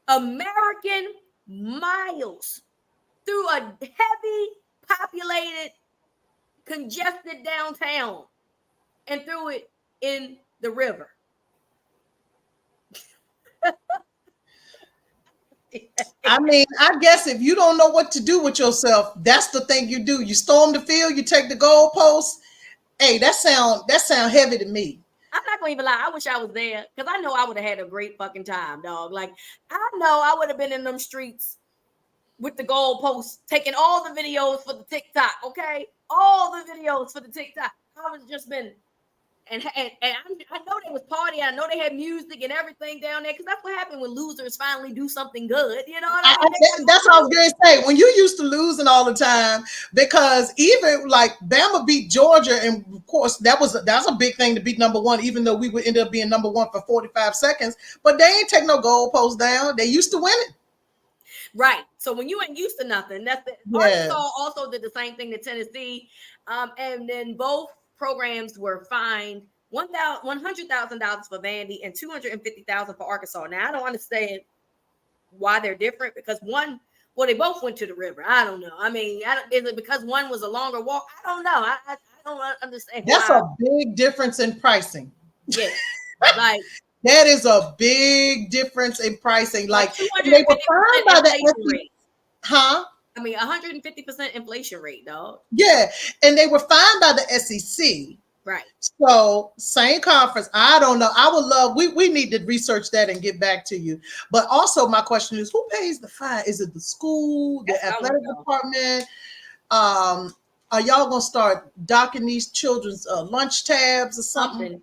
American miles through a heavy populated, congested downtown and threw it in the river. I mean, I guess if you don't know what to do with yourself, that's the thing you do. You storm the field, you take the goalpost. Hey, that sound heavy to me. I'm not gonna even lie. I wish I was there because I know I would have had a great fucking time, dog. Like, I know I would have been in them streets with the goalposts, taking all the videos for the TikTok, okay? All the videos for the TikTok. I was just been, and I know they was partying. I know they had music and everything down there because that's what happened when losers finally do something good. You know what I mean? That's what I was going to say. When you used to losing all the time, because even like Bama beat Georgia, and of course that's a big thing to beat number 1, even though we would end up being number 1 for 45 seconds. But they ain't take no goalposts down. They used to win it. Right. So when you ain't used to nothing, that's it. Arkansas also did the same thing to Tennessee. And then both programs were fined $100,000 for Vandy and $250,000 for Arkansas. Now I don't understand why they're different because they both went to the river. I don't know. I mean, is it because one was a longer walk? I don't know. I don't understand. That's why. a big difference in pricing. Yeah, like that is a big difference in pricing. Like they were fine by the rate. Huh? I mean, 150% inflation rate, dog. Yeah, and they were fined by the SEC. Right. So same conference. I don't know. I would love. We need to research that and get back to you. But also, my question is, who pays the fine? Is it the school, the athletic department? Are y'all gonna start docking these children's lunch tabs or something?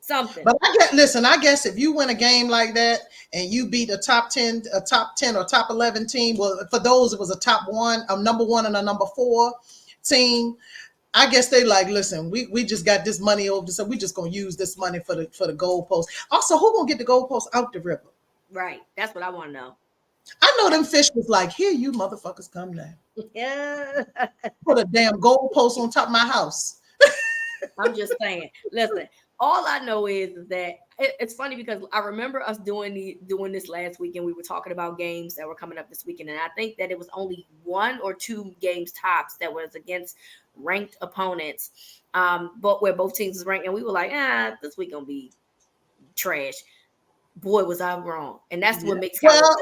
But I guess if you win a game like that and you beat a top 10 or top 11 team, well, for those it was a top 1, a number 1 and a number 4 team. I guess they like, listen, we just got this money over, so we just gonna use this money for the goalpost. Also, who gonna get the goalpost out the river? Right, that's what I want to know. I know them fish was like, here, you motherfuckers come now. Yeah, put a damn goalpost on top of my house. I'm just saying. Listen, all I know is that it's funny because I remember us doing this last weekend. We were talking about games that were coming up this weekend, and I think that it was only 1 or 2 games tops that was against ranked opponents, but where both teams was ranked, and we were like, this week gonna be trash. Boy, was I wrong, and that's what makes. Well,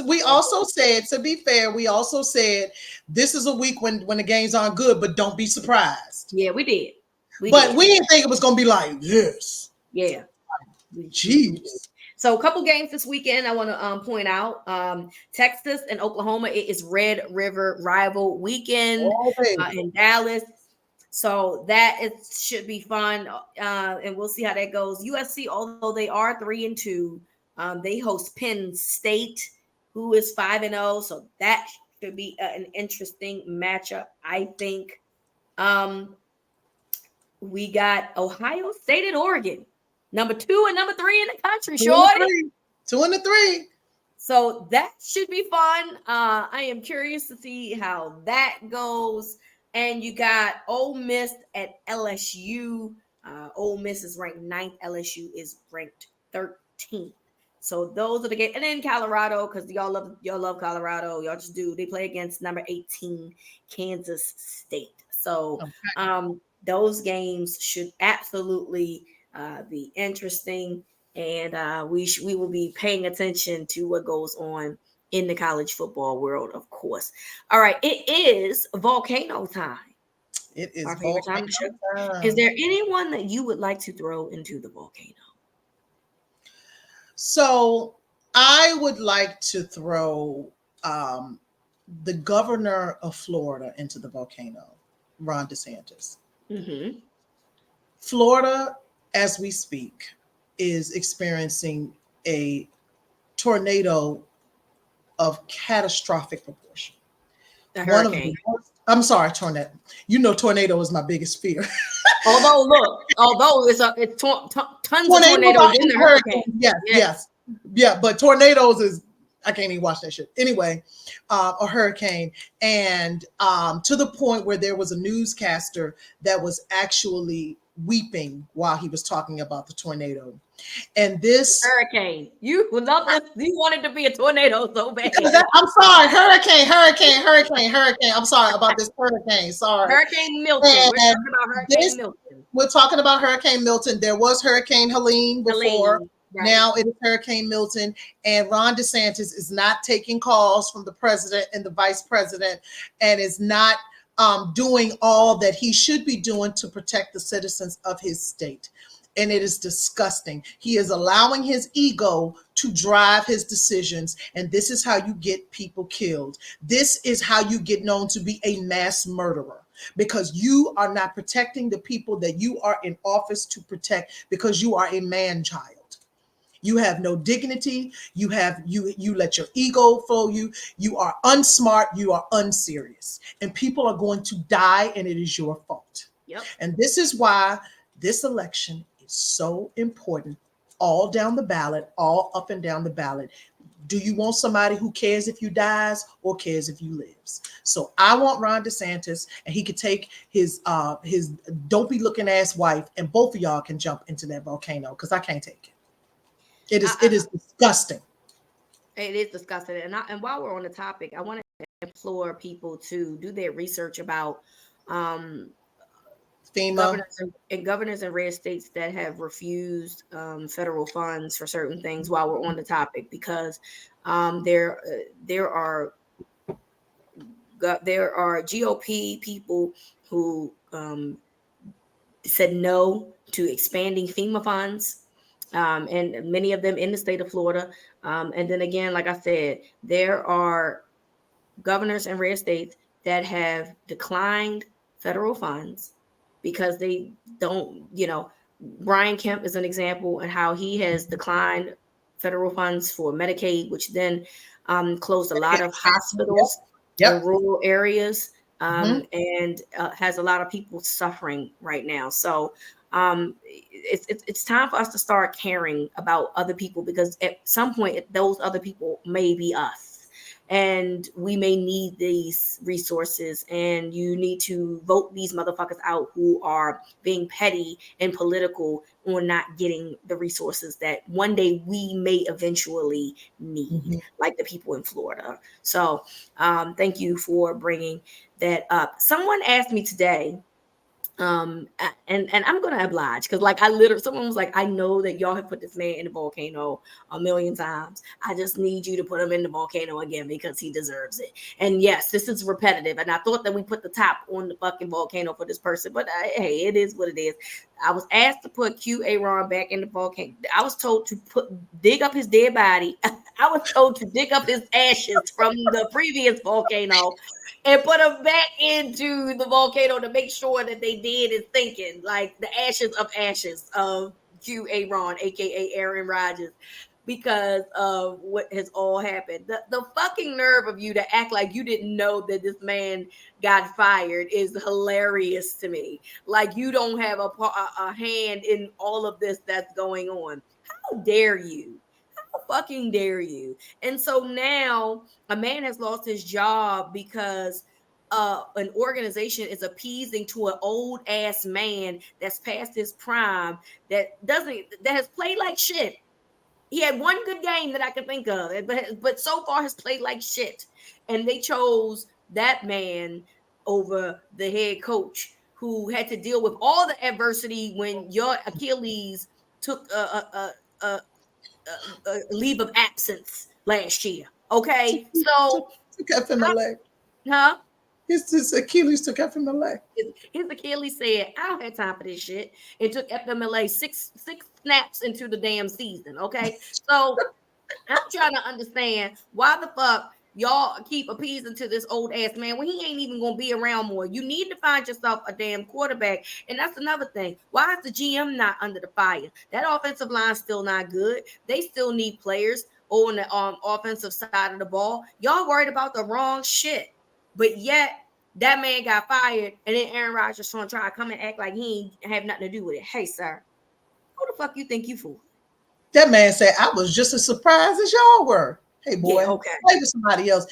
we also said, to be fair, we also said this is a week when the games aren't good, but don't be surprised. Yeah, we did. We didn't think it was gonna be like this. Yeah. Jeez. So a couple games this weekend I want to point out. Texas and Oklahoma. It is Red River Rival weekend in Dallas. So that should be fun. And we'll see how that goes. USC, although they are 3-2, they host Penn State, who is 5-0. So that should be an interesting matchup, I think. We got Ohio State and Oregon, number 2 and number 3 in the country. 2 and 3. So that should be fun. I am curious to see how that goes. And you got Ole Miss at LSU. Ole Miss is ranked 9th. LSU is ranked 13th. So those are the games. And then Colorado, because y'all love Colorado. Y'all just do. They play against number 18, Kansas State. So those games should absolutely be interesting. And we will be paying attention to what goes on in the college football world, of course. All right, it is volcano time. It is our favorite time. Is there anyone that you would like to throw into the volcano? So I would like to throw the governor of Florida into the volcano, Ron DeSantis. Mm-hmm. Florida, as we speak, is experiencing a tornado of catastrophic proportion. A hurricane. Tornado. You know, tornado is my biggest fear. although it's tons of tornadoes in the hurricane. Yes. Yeah, but tornadoes is, I can't even watch that shit. Anyway, a hurricane. And to the point where there was a newscaster that was actually weeping while he was talking about the tornado. And this hurricane, you wanted to be a tornado so bad. I'm sorry, hurricane. I'm sorry about this hurricane. Sorry, Hurricane Milton. We're talking about Hurricane Milton. There was Hurricane Helene before. Right. Now it is Hurricane Milton, and Ron DeSantis is not taking calls from the president and the vice president, and is not doing all that he should be doing to protect the citizens of his state. And it is disgusting. He is allowing his ego to drive his decisions. And this is how you get people killed. This is how you get known to be a mass murderer, because you are not protecting the people that you are in office to protect, because you are a man child. You have no dignity. You let your ego fool you. You are unsmart. You are unserious. And people are going to die, and it is your fault. Yep. And this is why this election is so important, all down the ballot, all up and down the ballot. Do you want somebody who cares if you dies or cares if you lives? So I want Ron DeSantis, and he could take his dopey looking ass wife, and both of y'all can jump into that volcano, because I can't take it. It is disgusting. It is disgusting. And while we're on the topic, I want to implore people to do their research about FEMA. governors in red states that have refused federal funds for certain things, while we're on the topic, because there are GOP people who said no to expanding FEMA funds, and many of them in the state of Florida. And then again, like I said, there are governors in red states that have declined federal funds because they don't, Brian Kemp is an example, and how he has declined federal funds for Medicaid, which then closed a lot of hospitals in rural areas, and has a lot of people suffering right now. So it's time for us to start caring about other people, because at some point those other people may be us. And we may need these resources, and you need to vote these motherfuckers out who are being petty and political or not getting the resources that one day we may eventually need, like the people in Florida. So thank you for bringing that up. Someone asked me today, and I'm gonna oblige, because like someone was like, I know that y'all have put this man in the volcano a million times. I just need you to put him in the volcano again because he deserves it. And yes, this is repetitive, and I thought that we put the top on the fucking volcano for this person, but hey, it is what it is. I was asked to put Q-Aaron back in the volcano. I was told to dig up his dead body. I was told to dig up his ashes from the previous volcano and put them back into the volcano to make sure that they did his thinking, like the ashes of Q-Aaron, aka Aaron Rodgers, because of what has all happened. The fucking nerve of you to act like you didn't know that this man got fired is hilarious to me. Like you don't have a hand in all of this that's going on. How dare you? Fucking dare you? And so now a man has lost his job because an organization is appeasing to an old ass man that's past his prime, that has played like shit. He had one good game that I can think of, but so far has played like shit. And they chose that man over the head coach, who had to deal with all the adversity when your Achilles took a leave of absence last year. Okay, so took FMLA. Huh? His Achilles took FMLA. His Achilles said, I don't have time for this shit. It took FMLA six snaps into the damn season. Okay, so I'm trying to understand why the fuck y'all keep appeasing to this old ass man when he ain't even gonna be around more. You need to find yourself a damn quarterback. And that's another thing. Why is the GM not under the fire? That offensive line's still not good. They still need players on the offensive side of the ball. Y'all worried about the wrong shit. But yet that man got fired, and then Aaron Rodgers trying to come and act like he ain't have nothing to do with it. Hey, sir, who the fuck you think you fool? That man said, I was just as surprised as y'all were. Hey, boy, okay. Play with somebody else.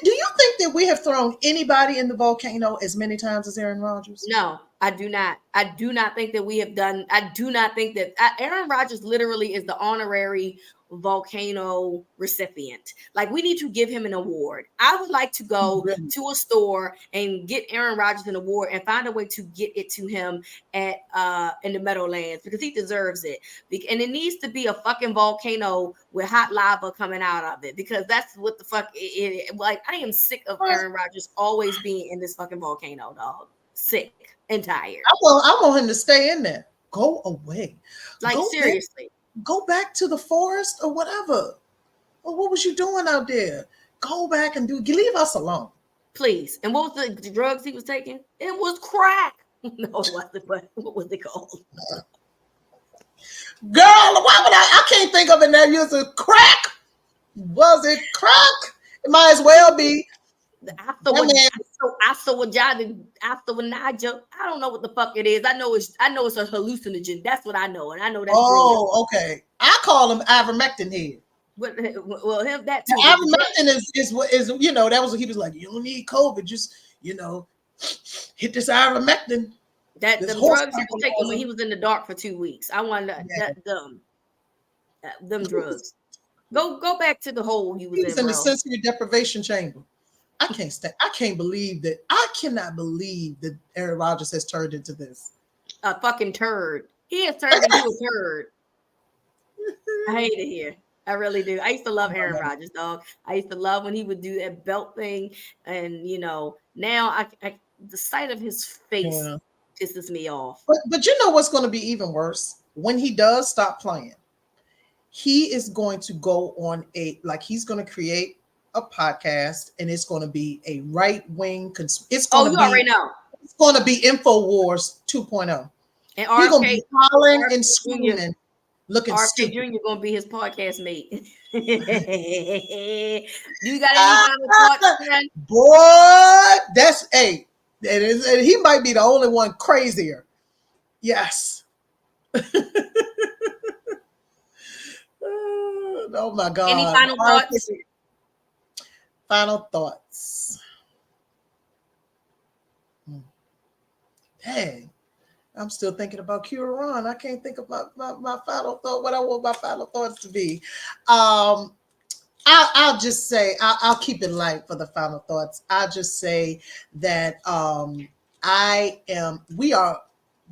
Do you think that we have thrown anybody in the volcano as many times as Aaron Rodgers? No, I do not. I do not think that we have done. I do not think that Aaron Rodgers literally is the honorary volcano recipient. Like, we need to give him an award. I would like to go to a store and get Aaron Rodgers an award and find a way to get it to him at in the Meadowlands, because he deserves it. And it needs to be a fucking volcano with hot lava coming out of it, because that's what the fuck like, I am sick of Aaron Rodgers always being in this fucking volcano, dog. Sick and tired. I want him to stay in there. Go away. Like, seriously. Go back to the forest or whatever. Or what was you doing out there? Go back and leave us alone. Please. And what was the drugs he was taking? It was crack. No, it wasn't, but what was it called? Girl, why would I can't think of it now. You was crack. Was it crack? It might as well be. After I don't know what the fuck it is. I know it's a hallucinogen. That's what I know, and I know that's. Oh, okay. I call them ivermectin head. Well, him that too. Ivermectin is that was what he was like. You don't need COVID, just hit this ivermectin. That This them horse drugs he was taking when he was in the dark for 2 weeks. I wanted them drugs. Go back to the hole you was in, in bro. the sensory deprivation chamber. I can't believe that. I cannot believe that Aaron Rodgers has turned into this. A fucking turd. He has turned into a turd. I hate it here. I really do. I used to love Aaron Rodgers, dog. I used to love when he would do that belt thing, and now I the sight of his face pisses me off. But you know what's going to be even worse? When he does stop playing, he is going to go on he's going to create a podcast, and it's going to be a right wing. It's going to be already know. It's going to be InfoWars 2.0. And he's going to be hollering and screaming, looking RFK stupid. Jr. going to be his podcast mate. Do you got any final thoughts, man? Boy, that's and he might be the only one crazier. Yes. Oh my God. Any final thoughts? Final thoughts. Dang. I'm still thinking about Curon. I can't think about my final thought, what I want my final thoughts to be. I'll just say, I'll keep it light for the final thoughts. I'll just say that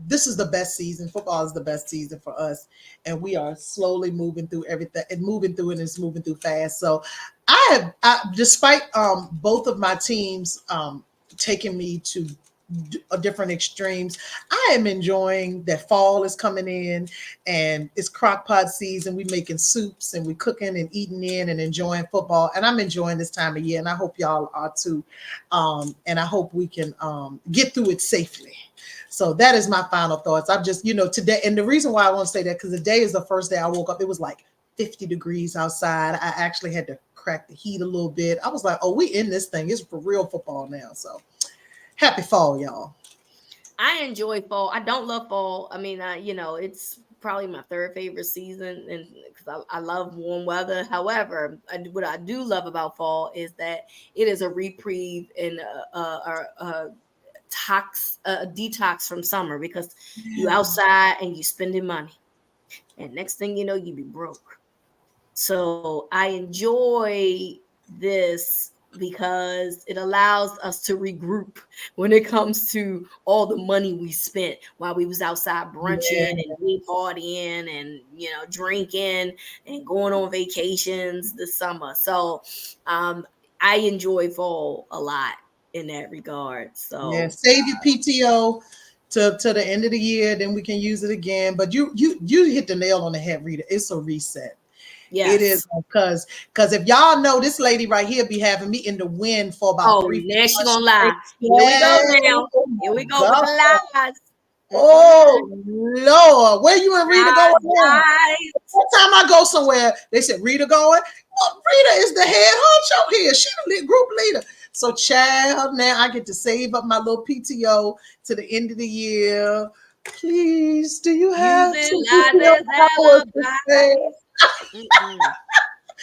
this is the best season. Football is the best season for us. And we are slowly moving through everything and moving through fast. So despite both of my teams taking me to different extremes, I am enjoying that fall is coming in and it's crock pot season. We making soups and we cooking and eating in and enjoying football, and I'm enjoying this time of year, and I hope y'all are too. And I hope we can get through it safely. So that is my final thoughts. I'm just today, and the reason why I want to say that because today is the first day I woke up. It was like 50 degrees outside. I actually had to crack the heat a little bit. I was like, oh, we in this thing. It's for real football now. So happy fall, y'all. I enjoy fall. I don't love fall. I mean, it's probably my third favorite season, and because I love warm weather. However, what I do love about fall is that it is a reprieve and a detox from summer, because you outside and you spending money, and next thing you know, you be broke. So I enjoy this because it allows us to regroup when it comes to all the money we spent while we was outside brunching and we partying and drinking and going on vacations this summer. So I enjoy fall a lot in that regard. So save your PTO to the end of the year, then we can use it again. But you hit the nail on the head, Rita. It's a reset. Yes. It is, because if y'all know, this lady right here be having me in the wind for about 3 now she gonna lie. Here we go now. Here we go with the lies. Oh Lord, where you and Rita going? One time I go somewhere, they said Rita going. Well, Rita is the head honcho here. She the group leader. So, child, now I get to save up my little PTO to the end of the year. Please, do you have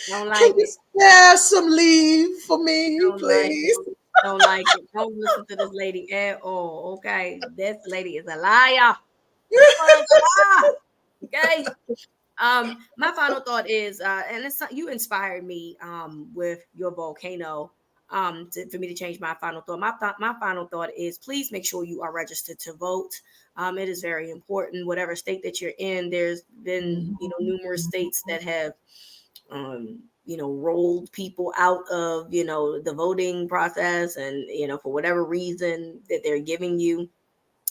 Don't like Can you spare some leave for me, please? Don't like it. Don't listen to this lady at all. Okay, this lady is a liar. Okay. My final thought is, and it's you inspired me with your volcano. For me to change my final thought. My final thought is, please make sure you are registered to vote. It is very important. Whatever state that you're in, there's been numerous states that have rolled people out of the voting process, and for whatever reason that they're giving you.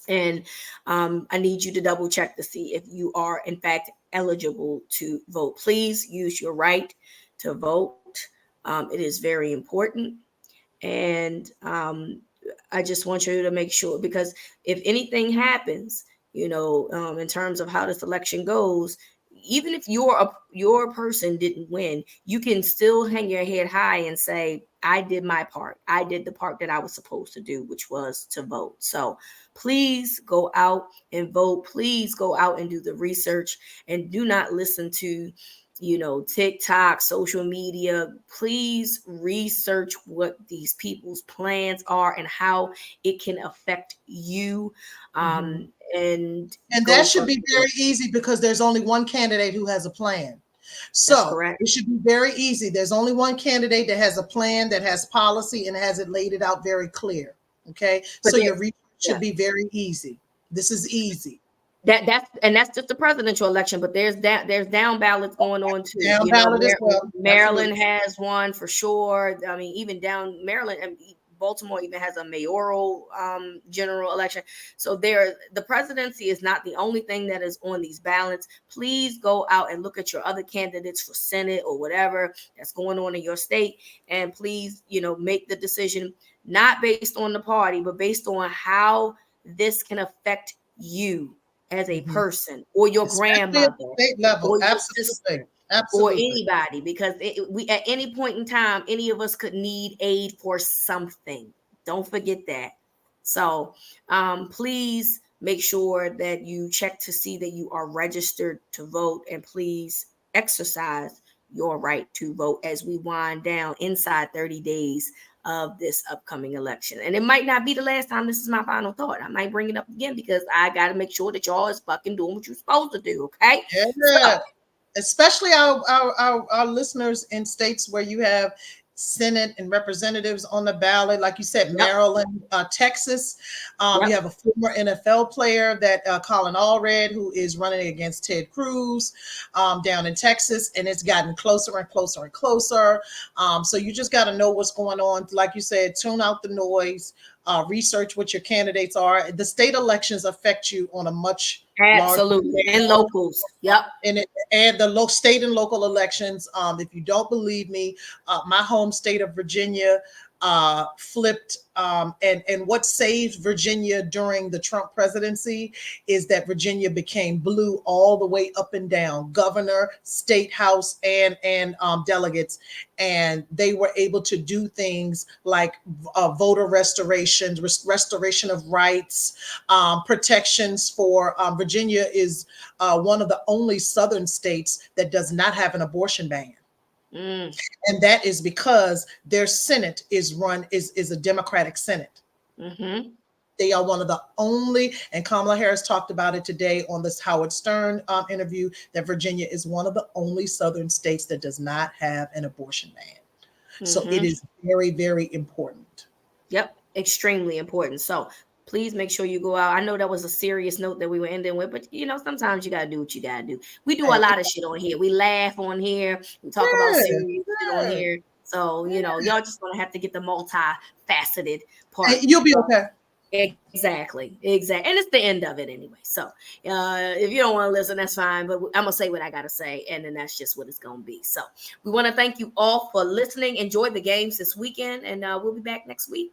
And I need you to double check to see if you are in fact eligible to vote. Please use your right to vote. It is very important. And I just want you to make sure, because if anything happens, in terms of how this election goes, even if your person didn't win, you can still hang your head high and say, I did my part. I did the part that I was supposed to do, which was to vote. So please go out and vote. Please go out and do the research, and do not listen to TikTok, social media, please research what these people's plans are and how it can affect you. And that should be very easy because there's only one candidate who has a plan. So it should be very easy. There's only one candidate that has a plan, that has policy, and has it laid it out very clear. Okay. So your research should be very easy. This is easy. That's just the presidential election, but there's down ballots going on too. Down ballot as well. Maryland has one for sure. I mean, even down Maryland and Baltimore even has a mayoral general election. So the presidency is not the only thing that is on these ballots. Please go out and look at your other candidates for Senate or whatever that's going on in your state, and please, make the decision not based on the party, but based on how this can affect you as a person, or your grandmother, state level, or absolutely. Or anybody, because we at any point in time, any of us could need aid for something. Don't forget that. So please make sure that you check to see that you are registered to vote, and please exercise your right to vote as we wind down inside 30 days of this upcoming election. And it might not be the last time. This is my final thought. I might bring it up again because I got to make sure that y'all is fucking doing what you're supposed to do. Okay. Yeah. So, especially our listeners in states where you have Senate and representatives on the ballot, like you said, Maryland, Texas. You have a former NFL player, that Colin Allred, who is running against Ted Cruz down in Texas, and it's gotten closer and closer and closer. So you just got to know what's going on. Like you said, tune out the noise. Research what your candidates are. The state elections affect you on a much absolutely and locals. Yep. And the state and local elections. If you don't believe me, my home state of Virginia flipped. And what saved Virginia during the Trump presidency is that Virginia became blue all the way up and down, governor, state house, and delegates. And they were able to do things like voter restoration of rights, protections for Virginia is one of the only southern states that does not have an abortion ban. And that is because their Senate is a Democratic Senate. They are one of the only, and Kamala Harris talked about it today on this Howard Stern interview, that Virginia is one of the only southern states that does not have an abortion ban. So it is very, very important. Yep, extremely important. So please make sure you go out. I know that was a serious note that we were ending with, but sometimes you gotta do what you gotta do. We do a lot of shit on here. We laugh on here. We talk about serious shit on here. So y'all just gonna have to get the multifaceted part. You'll be okay. Exactly. And it's the end of it anyway. So if you don't want to listen, that's fine. But I'm gonna say what I gotta say, and then that's just what it's gonna be. So we want to thank you all for listening. Enjoy the games this weekend, and we'll be back next week.